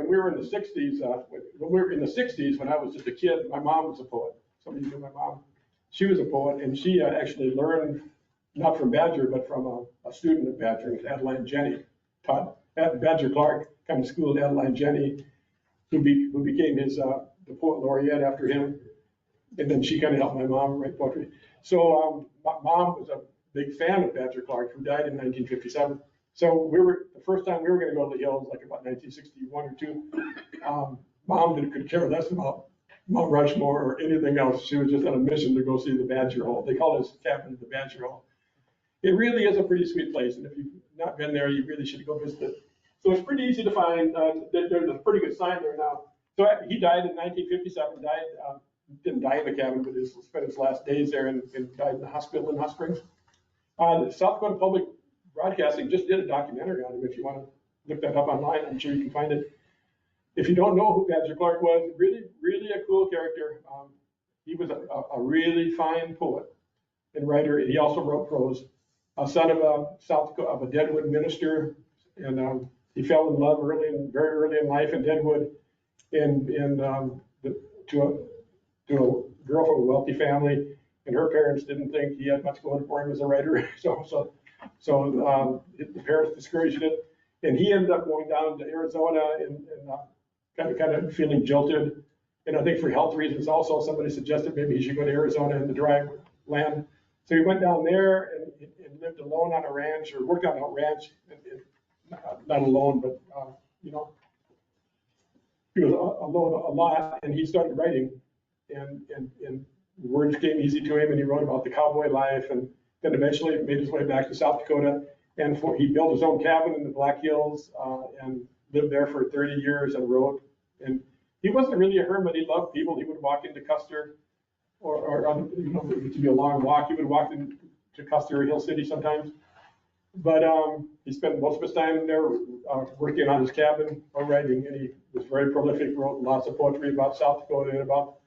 the 60s, when I was just a kid, my mom was a poet. Some of you knew my mom. She was a poet, and she actually learned, not from Badger, but from a student at Badger, Adeline Jenny, taught at Badger Clark, kind of schooled Adeline Jenny, who became the poet laureate after him. And then she kind of helped my mom write poetry. So my mom was a big fan of Badger Clark, who died in 1957. So the first time we were going to go to the Hills, like about 1961 or 2, Mom could care less about Mount Rushmore or anything else. She was just on a mission to go see the Badger Hole. They call this cabin the Badger Hole. It really is a pretty sweet place, and if you've not been there, you really should go visit it. So it's pretty easy to find. There's a pretty good sign there now. So he died in 1957. Didn't die in the cabin, but spent his last days there and died in the hospital in Hot Springs. The South Dakota Public Broadcasting just did a documentary on him. If you want to look that up online, I'm sure you can find it. If you don't know who Badger Clark was, really, really a cool character. He was a really fine poet and writer. And he also wrote prose. A son of a Deadwood minister, and he fell in love very early in life in Deadwood, and to a girl from a wealthy family, and her parents didn't think he had much going for him as a writer. So the parents discouraged it, and he ended up going down to Arizona and kind of feeling jilted. And I think for health reasons also, somebody suggested maybe he should go to Arizona in the dry land. So he went down there and lived alone on a ranch, or worked on a ranch, not alone, but he was alone a lot, and he started writing, and words came easy to him, and he wrote about the cowboy life, and then eventually made his way back to South Dakota, and he built his own cabin in the Black Hills, and lived there for 30 years and wrote. And he wasn't really a hermit. He loved people. He would walk into Custer, or it would be a long walk. He would walk into Custer or Hill City sometimes. But he spent most of his time there working on his cabin or writing, and he was very prolific, wrote lots of poetry about South Dakota and about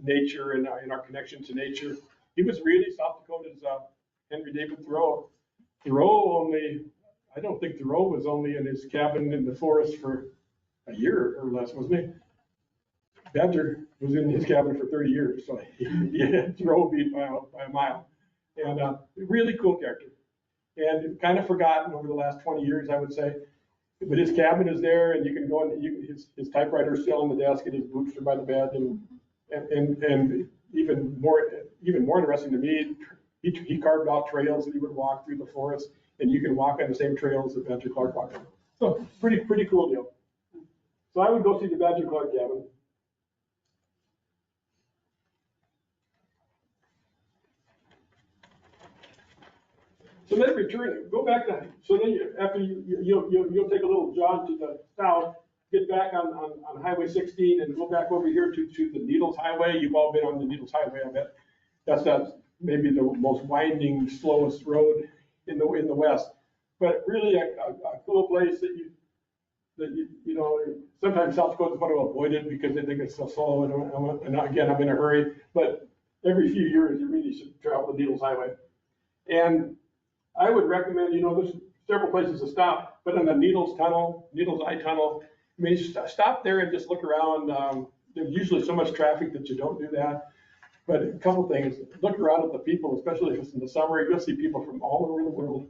nature and our connection to nature. He was really South Dakota's Henry David Thoreau. I don't think Thoreau was only in his cabin in the forest for a year or less, wasn't he? Badger was in his cabin for 30 years, so he had Thoreau beat by a mile. And really cool character. And kind of forgotten over the last 20 years, I would say. But his cabin is there, and you can go in. His typewriter is still on the desk, and his boots are by the bed. And even more interesting to me, he carved out trails that he would walk through the forest, and you can walk on the same trails that Badger Clark walked on. So pretty cool deal. So I would go see the Badger Clark cabin. So then go back to, so then you'll take a little jog to the south, get back on Highway 16 and go back over here to the Needles Highway. You've all been on the Needles Highway, I bet. That's maybe the most winding, slowest road in the West. but really a cool place that you know, sometimes South Dakota's want to avoid it because they think it's so slow, and again, I'm in a hurry, but every few years, you really should travel the Needles Highway. And I would recommend, you know, there's several places to stop, but in the Needles Eye Tunnel, I mean, stop there and just look around. There's usually so much traffic that you don't do that. But a couple things, look around at the people, especially if it's in the summer, you'll see people from all over the world.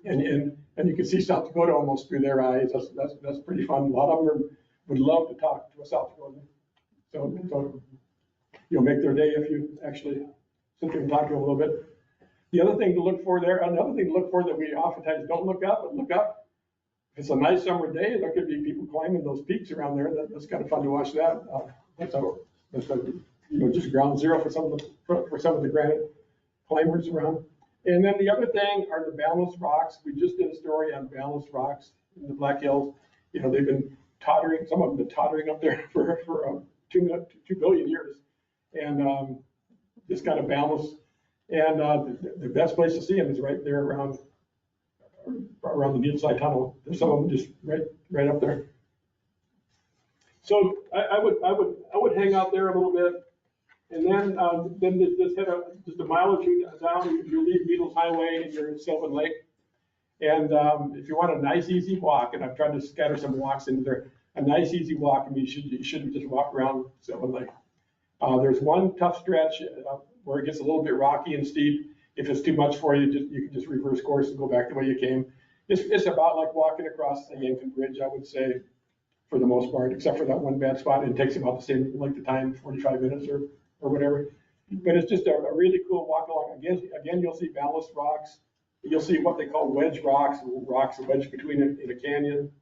And you can see South Dakota almost through their eyes. That's pretty fun. A lot of them would love to talk to a South Dakotan. So you'll make their day if you actually sit there and talk to them a little bit. The other thing to look for there, another thing to look for that we oftentimes don't look up, but look up. If it's a nice summer day, there could be people climbing those peaks around there. That's kind of fun to watch that. That's you know, just ground zero for some of the granite climbers around. And then the other thing are the balanced rocks. We just did a story on balanced rocks in the Black Hills. You know, they've been tottering, some of them have been tottering up there for 2 billion years. And just kind of balanced. And the best place to see them is right there around the Needles Eye Tunnel. There's some of them just right up there. So I would hang out there a little bit. And then just head just a mile or two down, you leave Needles Highway and you're in Sylvan Lake. And if you want a nice, easy walk, and I've tried to scatter some walks into there, a nice, easy walk, I mean, you shouldn't just walk around Sylvan Lake. There's one tough stretch where it gets a little bit rocky and steep. If it's too much for you, you can just reverse course and go back the way you came. It's about like walking across the Yankton Bridge, I would say, for the most part, except for that one bad spot. It takes about the same length of time, 45 minutes or whatever. But it's just a really cool walk along. Again, you'll see balanced rocks. You'll see what they call wedge rocks wedged between it in a canyon.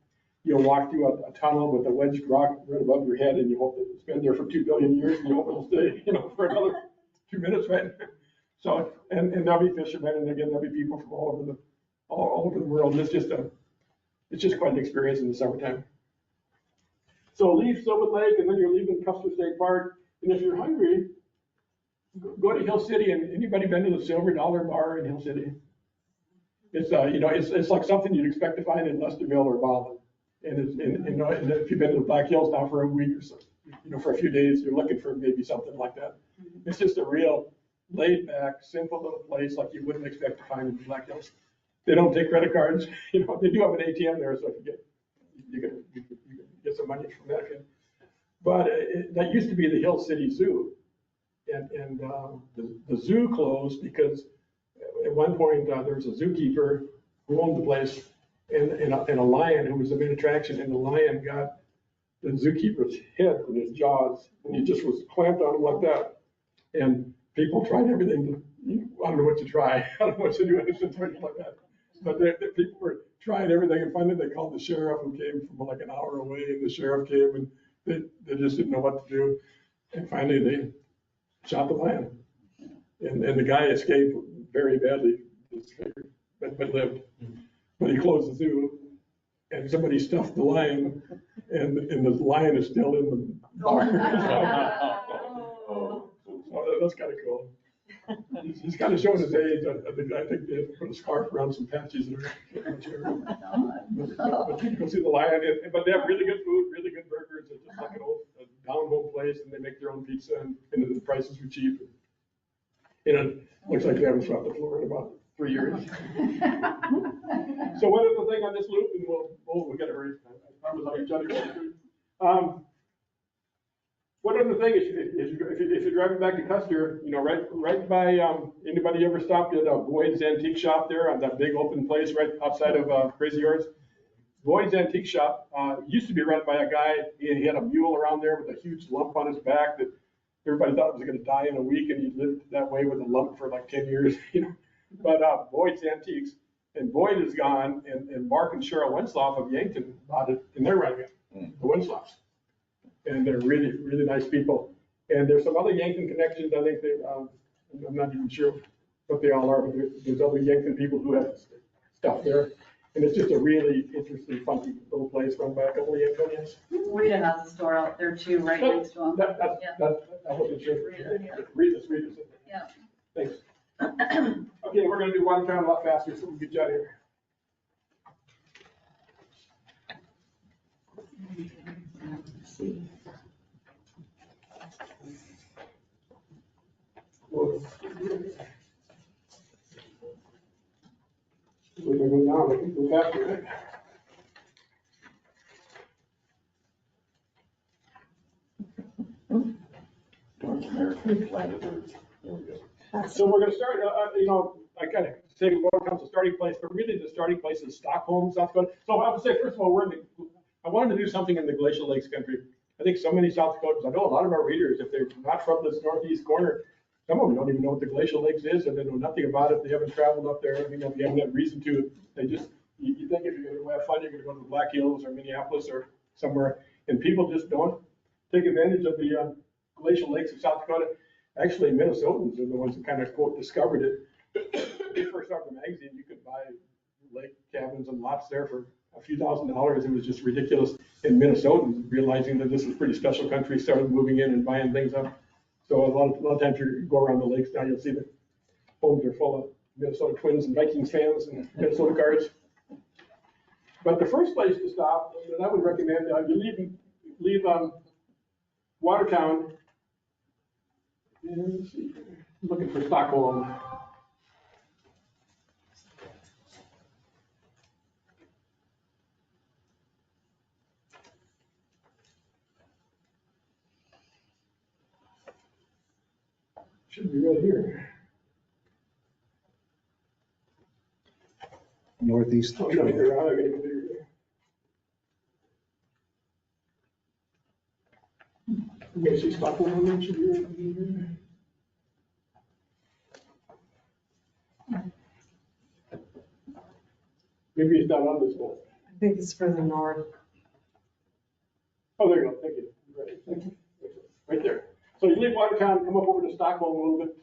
You'll walk through a tunnel with a wedged rock right above your head, and you hope that it's been there for 2 billion years, and you hope it'll stay, you know, for another 2 minutes, right? So, and there'll be fishermen, and again, there'll be people from all over the world. It's just quite an experience in the summertime. So leave Sylvan Lake, and then you're leaving Custer State Park. And if you're hungry, go to Hill City. And anybody been to the Silver Dollar Bar in Hill City? It's you know, it's like something you'd expect to find in Lesterville or Baldwin. And if you've been to the Black Hills now for a week or so, you know, for a few days, you're looking for maybe something like that. It's just a real laid back, simple little place like you wouldn't expect to find in the Black Hills. They don't take credit cards. You know, they do have an ATM there, so if you can get some money from that. But that used to be the Hill City Zoo, and the zoo closed because at one point there was a zookeeper who owned the place, and a lion who was the main attraction, and the lion got the zookeeper's head in his jaws, and he just was clamped on him like that. And people tried everything. I don't know what to try. I don't know what to do in a situation like that. But people were trying everything, and finally they called the sheriff, who came from like an hour away, and the sheriff came, and they just didn't know what to do. And finally they shot the lion. And the guy escaped very badly, but lived. But he closed the zoo, and somebody stuffed the lion, and the lion is still in the bar. So that's kind of cool. He's kind of showing his age. I think they put a scarf around some patches in her chair. But you can see the lion, but they have really good food, really good burgers. It's just like an old down-home place, and they make their own pizza, and the prices are cheap. You know, looks like they haven't swept the floor in about 3 years. So one other thing on this loop, and we got to hurry. I promise I'll get you. One other thing is, if you're driving back to Custer, you know, right by, anybody ever stopped at Boyd's Antique Shop there on that big open place right outside of Crazy Horse? Boyd's Antique Shop used to be run by a guy. He had a mule around there with a huge lump on his back that everybody thought was going to die in a week, and he lived that way with a lump for like 10 years, you know. But Boyd's Antiques, and Boyd is gone, and Mark and Cheryl Wenslauf of Yankton bought it, and they're running it, the Wenslaufs. And they're really, really nice people. And there's some other Yankton connections. I think I'm not even sure what they all are, but there's other Yankton people who have stuff there. And it's just a really interesting, funky little place run by a couple of Yanktonians. Rita has a store out there too, right next to him. I wasn't sure. Rita's. Yeah. Thanks. Okay, we're gonna do one count a lot faster so we can get you out of here. We're gonna go down, I think go faster, right? North American Library. There we go. So we're gonna start, I kind of say Watertown's a starting place, but really the starting place is Stockholm, South Dakota. So I would say, first of all, I wanted to do something in the Glacial Lakes country. I think so many South Dakotans, I know a lot of our readers, if they're not from this northeast corner, some of them don't even know what the Glacial Lakes is, and they know nothing about it. They haven't traveled up there. If you haven't had reason to, they just, you think if you're gonna have fun, you're gonna go to the Black Hills or Minneapolis or somewhere, and people just don't take advantage of the Glacial Lakes of South Dakota. Actually, Minnesotans are the ones that kind of quote discovered it. When they first started the magazine, you could buy lake cabins and lots there for a few $1,000s. It was just ridiculous. And Minnesotans, realizing that this was pretty special country, started moving in and buying things up. So a lot of times you go around the lakes now, you'll see the homes are full of Minnesota Twins and Vikings fans and Minnesota Guards. But the first place to stop, and I would recommend, you leave Watertown. And let's see, looking for Stockholm. Should be right here. Northeast. Oh, no, here, I gotta go here. You guys see Stockholm on there? Should be right here. Maybe it's not on this one. I think it's further north. Oh, there you go, thank you. Right, thank you. Right there. So you leave Watertown, come up over to Stockholm a little bit,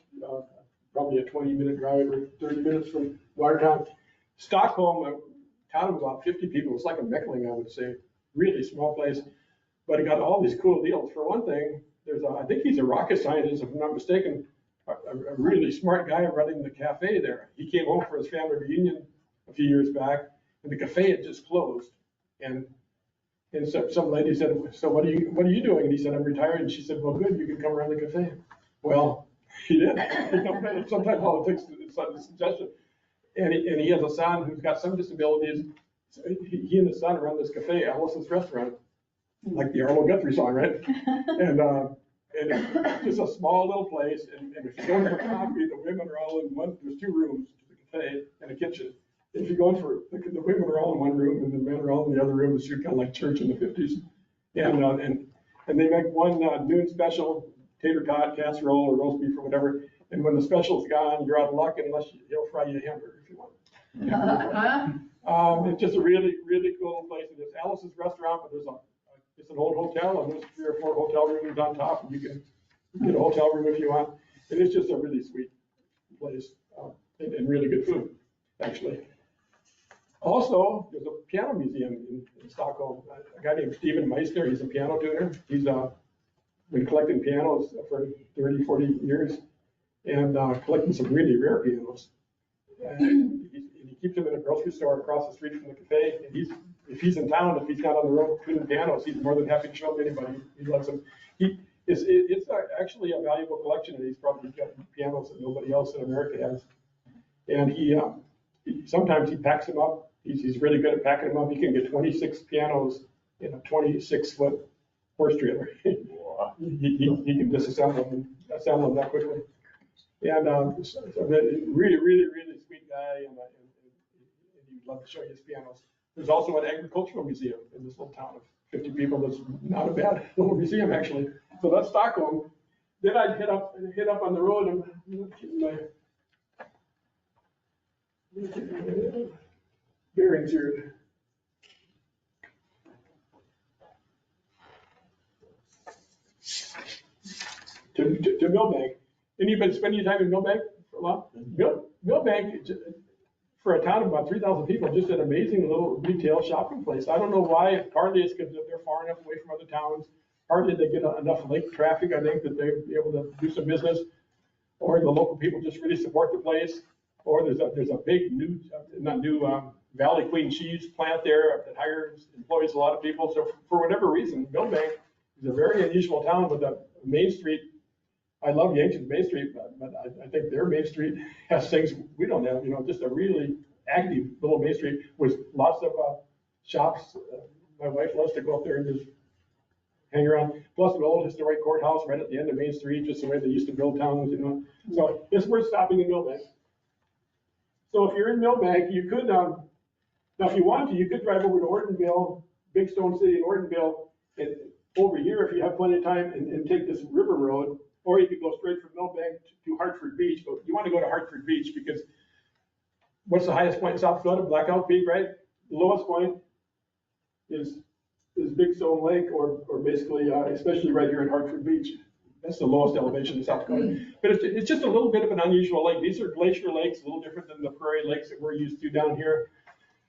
probably a 20-minute drive or 30 minutes from Watertown. Stockholm, a town of about 50 people, it's like a Meckling, I would say, really small place, but it got all these cool deals. For one thing, I think he's a rocket scientist, if I'm not mistaken, a really smart guy running the cafe there. He came home for his family reunion a few years back, and the cafe had just closed. And so some lady said, so what are you doing? And he said, I'm retired. And she said, well, good, you can come around the cafe. Well, he did. Sometimes all it takes is a suggestion. And he has a son who's got some disabilities. So he and his son run this cafe, Alice's Restaurant, like the Arlo Guthrie song, right? And it's just a small little place. And if you're going for coffee, the women are all in one, there's 2 rooms, the cafe and a kitchen. If you're going for, the women are all in one room and the men are all in the other room. It's kind of like church in the 50s. And they make one noon special, tater tot, casserole, or roast beef or whatever. And when the special's gone, you're out of luck unless he'll fry you a hamburger if you want. It's just a really, really cool place. And it's Alice's Restaurant, but it's an old hotel and there's 3 or 4 hotel rooms on top. And you can get a hotel room if you want. And it's just a really sweet place and really good food, actually. Also, there's a piano museum in Stockholm. A guy named Stephen Meister, he's a piano tuner. He's been collecting pianos for 30, 40 years and collecting some really rare pianos. And he keeps them in a grocery store across the street from the cafe. And if he's in town, if he's not on the road tuning pianos, he's more than happy to show them to anybody. He loves them. It's actually a valuable collection, and he's probably got pianos that nobody else in America has. And sometimes he packs them up. He's really good at packing them up. He can get 26 pianos in a 26-foot horse trailer. He can disassemble them, assemble them that quickly. And really, really, really sweet guy, and he'd love to show you his pianos. There's also an agricultural museum in this little town of 50 people. That's not a bad little museum, actually. So that's Stockholm. Then I'd hit up on the road and bearings here. To Millbank. Anybody spend any time in Millbank for a while? Millbank, for a town of about 3,000 people, just an amazing little retail shopping place. I don't know why. Partly it's because they're far enough away from other towns. Partly they get enough lake traffic, I think, that they'll be able to do some business. Or the local people just really support the place. Or there's a big Valley Queen cheese plant there that hires, employs a lot of people. So for whatever reason, Millbank It's a very unusual town with a Main Street. I love Yankton's Main Street, but I think their Main Street has things we don't have, just a really active little Main Street with lots of shops. My wife loves to go up there and just hang around. Plus an old historic courthouse right at the end of Main Street, just the way they used to build towns, So it's worth stopping in Millbank. So if you're in Millbank, you could, now if you want to, you could drive over to Ortonville, Big Stone City in Ortonville, and over here if you have plenty of time and take this river road, or you could go straight from Millbank to Hartford Beach. But you want to go to Hartford Beach because what's the highest point in South Dakota? Blackout Peak, right? The lowest point is Big Stone Lake, or basically, especially right here in Hartford Beach. That's the lowest elevation in South Dakota. But it's just a little bit of an unusual lake. These are glacier lakes, a little different than the prairie lakes that we're used to down here.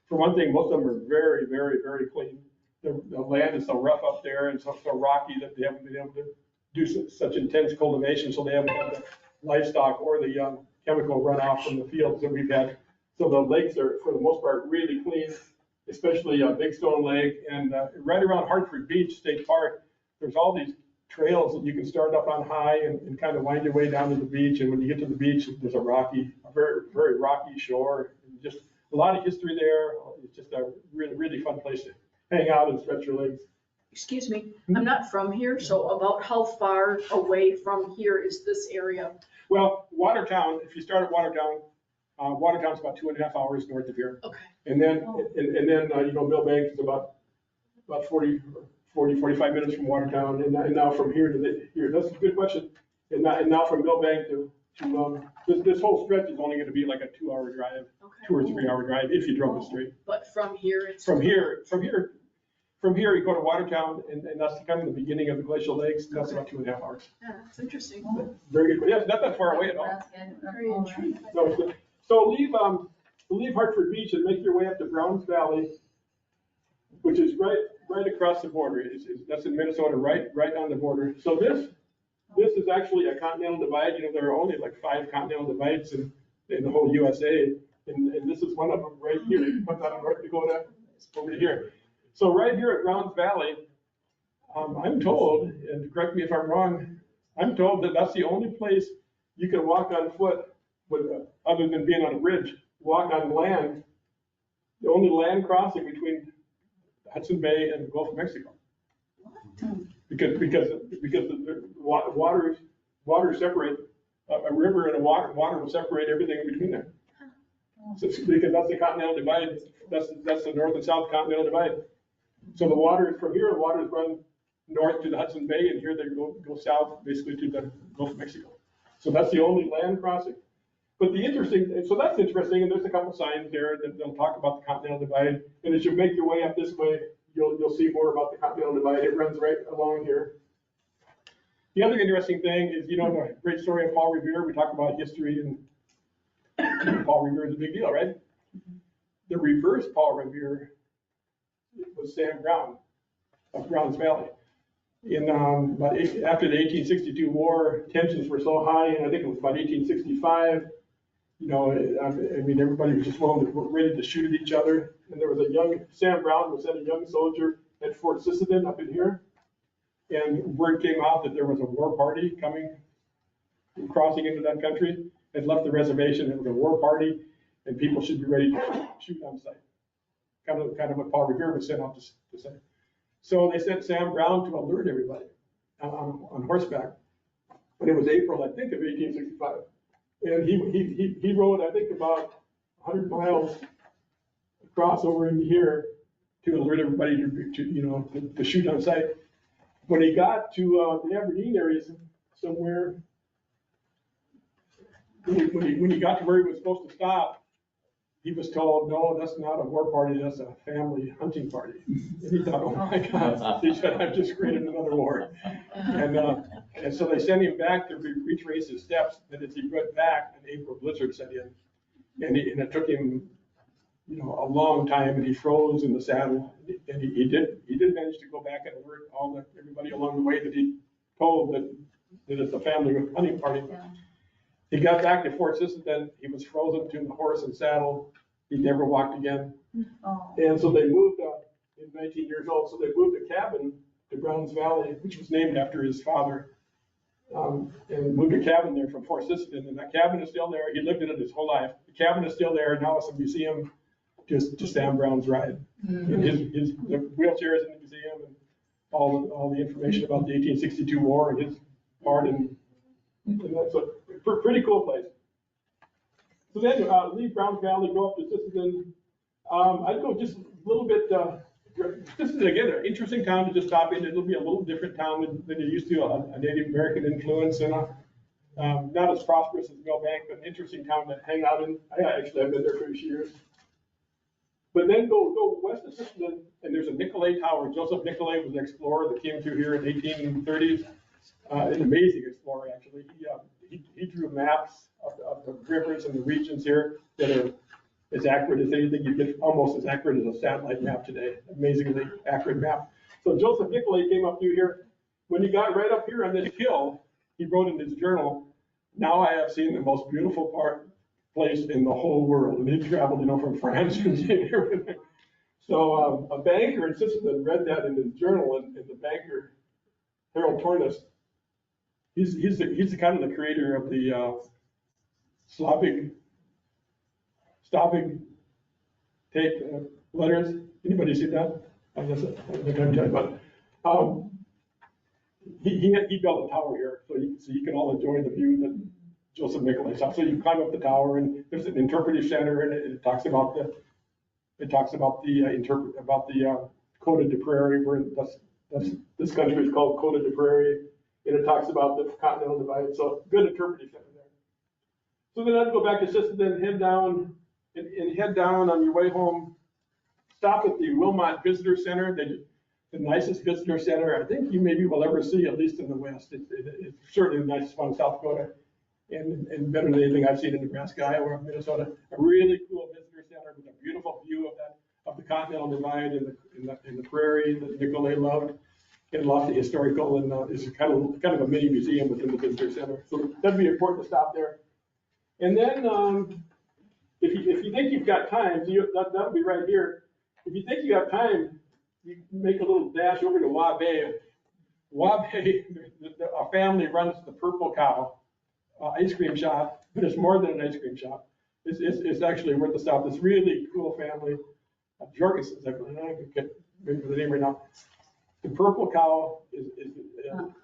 For one thing, most of them are very, very, very clean. The land is so rough up there and so rocky that they haven't been able to do such intense cultivation, so they haven't had the livestock or the chemical runoff from the fields that we've had. So the lakes are, for the most part, really clean, especially Big Stone Lake. And right around Hartford Beach State Park, there's all these trails that you can start up on high and kind of wind your way down to the beach. And when you get to the beach, there's a very, very rocky shore. And just a lot of history there. It's just a really, really fun place to hang out and stretch your legs. Excuse me, I'm not from here, so about how far away from here is this area? Well, Watertown, if you start at Watertown, Watertown's about 2.5 hours north of here. Okay. And then, Millbank is about 45 minutes from Watertown. And now from here to here, that's a good question. And now from Millbank to this whole stretch is only going to be like a 2-hour drive, Okay. 2 or 3 hour drive if you drove it straight. But from here, it's. From here, you go to Watertown, and that's kind of the beginning of the glacial lakes. That's about 2.5 hours. Yeah, that's interesting. Very good. Yeah, not that far away at all. Very intriguing. No, it's good. So leave Hartford Beach and make your way up to Browns Valley, which is right across the border. That's in Minnesota, right on the border. So this is actually a continental divide. There are only like 5 continental divides in the whole USA, and this is one of them right here. It comes out of North Dakota over to here. So right here at Browns Valley, I'm told, and correct me if I'm wrong, I'm told that that's the only place you can walk on foot other than being on a bridge, walk on land, the only land crossing between Hudson Bay and the Gulf of Mexico. Because the water separate, a river and water will separate everything in between there. So, because that's the continental divide, that's the north and south continental divide. So the waters run north to the Hudson Bay, and here they go south basically to the Gulf of Mexico. So that's the only land crossing. But so that's interesting, and there's a couple signs there that they'll talk about the continental divide. And as you make your way up this way, you'll see more about the continental divide. It runs right along here. The other interesting thing is, the great story of Paul Revere. We talk about history, and Paul Revere is a big deal, right? The reverse Paul Revere was Sam Brown of Browns Valley. After the 1862 war, tensions were so high, and I think it was about 1865. Everybody was just ready to shoot at each other. And there was Sam Brown was a young soldier at Fort Sisseton up in here. And word came out that there was a war party crossing into that country, had left the reservation. It was a war party, and people should be ready to shoot on sight. Kind of what Paul Revere was sent out to say. So they sent Sam Brown to alert everybody on horseback. But it was April, I think, of 1865. And he rode, I think, about 100 miles across over into here to alert everybody to shoot on sight. When he got to the Aberdeen area somewhere, when he got to where he was supposed to stop, he was told, no, that's not a war party, that's a family hunting party. And he thought, oh my God, he said, I've just created another war. And so they sent him back to retrace his steps. And as he went back, an April blizzard set in. And it took him, a long time, and he froze in the saddle. And he did manage to go back and alert everybody along the way that he told that it's a family hunting party. Yeah. He got back to Fort Sisseton. He was frozen to the horse and saddle. He never walked again. Oh. And so they moved, in 19 years old, so they moved a cabin to Browns Valley, which was named after his father. And moved a cabin there from Fort Sisseton, and that cabin is still there. He lived in it his whole life. The cabin is still there, and now it's a museum to Sam Brown's ride. And the wheelchair is in the museum, and all the information about the 1862 war and his part in, and that's a pretty cool place. So then leave Browns Valley, go up to Sisseton. I'd go just a little bit. This is again an interesting town to just stop in. It'll be a little different town than you're used to, a Native American influence, and not as prosperous as Millbank, but an interesting town to hang out in. I've been there for a few years. But then go west of Sisseton, and there's a Nicolay Tower. Joseph Nicolay was an explorer that came through here in the 1830s. An amazing explorer, actually. He drew maps of the rivers and the regions here that are as accurate as anything you get, almost as accurate as a satellite map today. Amazingly accurate map. So Joseph Nicolay came up through here. When he got right up here on this hill, he wrote in his journal, "Now I have seen the most beautiful place in the whole world." And he traveled, from France and everything. So a banker in Sisseton read that in his journal, and the banker, Harold Tornes, he's the kind of the creator of the Slavic tape letters. Anybody see that? I guess I think I'm telling you about. He built a tower here, so you can all enjoy the view that Joseph Nicolay saw. So you climb up the tower, and there's an interpretive center, and it talks about the Côte de Prairie, where this country is called Côte de Prairie, and it talks about the continental divide. So good interpretive center there. So then I'd go back to Sisseton, head down on your way home. Stop at the Wilmot Visitor Center. The nicest visitor center I think you maybe will ever see, at least in the West. It's certainly the nicest one in South Dakota, and better than anything I've seen in Nebraska, Iowa, Minnesota. A really cool visitor center with a beautiful view of the continental divide and the prairie that Nicolay loved, and lots of historical, and it's kind of a mini museum within the visitor center. So that'd be important to stop there. And then if you think you've got time, that'll be right here. If you think you have time, you make a little dash over to Waubay. Waubay, a family runs the Purple Cow ice cream shop, but it's more than an ice cream shop. It's actually worth the stop. This really cool family. Jorgensen's, I can't remember the name right now. The Purple Cow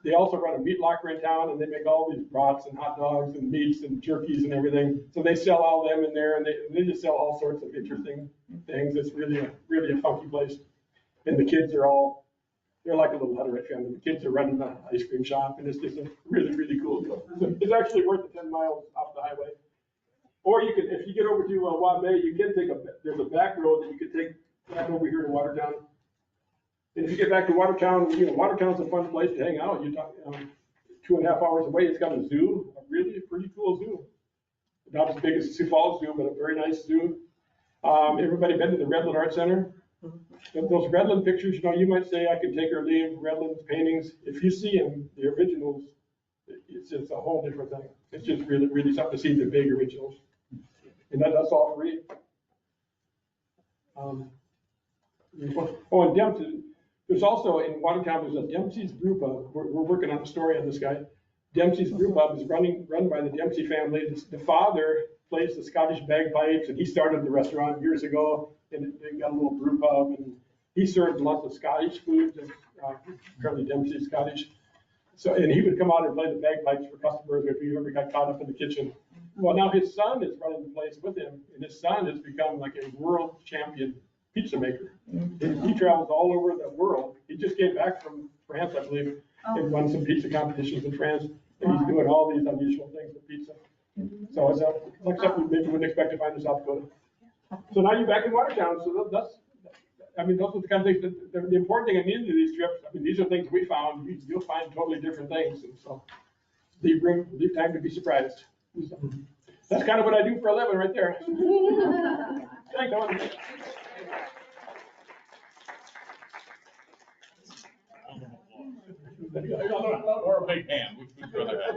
they also run a meat locker in town, and they make all these brats and hot dogs and meats and jerkies and everything. So they sell all them in there, and they just sell all sorts of interesting things. It's really a funky place. And the kids they're like a little Hutterite family. The kids are running the ice cream shop, and it's just a really, really cool deal. So it's actually worth the 10 miles off the highway. Or you can, if you get over to Waubay, you can there's a back road that you could take back over here to Watertown. And if you get back to Watertown, Watertown's a fun place to hang out. You talk 2.5 hours away. It's got a zoo, a really pretty cool zoo. Not as big as Sioux Falls Zoo, but a very nice zoo. Everybody been to the Redland Art Center? Those Redland pictures, you might say I can take or leave Redland's paintings. If you see them, the originals, it's just a whole different thing. It's just really, really something to see the big originals. And that's all free. And Dempsey, there's also in Watertown, there's a Dempsey's Brew Pub. We're working on a story on this guy. Dempsey's Brew Pub is run by the Dempsey family. The father plays the Scottish bagpipes, and he started the restaurant years ago, and they got a little brew pub, and he served lots of Scottish foods, and apparently Dempsey's Scottish. So, and he would come out and play the bagpipes for customers if he ever got caught up in the kitchen. Well, now his son is running the place with him, and his son has become like a world champion pizza maker. He travels all over the world. He just came back from France, I believe, and won some pizza competitions in France, and he's doing all these unusual things with pizza. So it's like something you maybe wouldn't expect to find in South Dakota. So now you're back in Watertown. So those are the kind of things that the important thing in either of these trips. These are things we found. You'll find totally different things, and so leave time to be surprised. So that's kind of what I do for a living, right there. Thanks, Owen. Or a big hand, which would you rather have?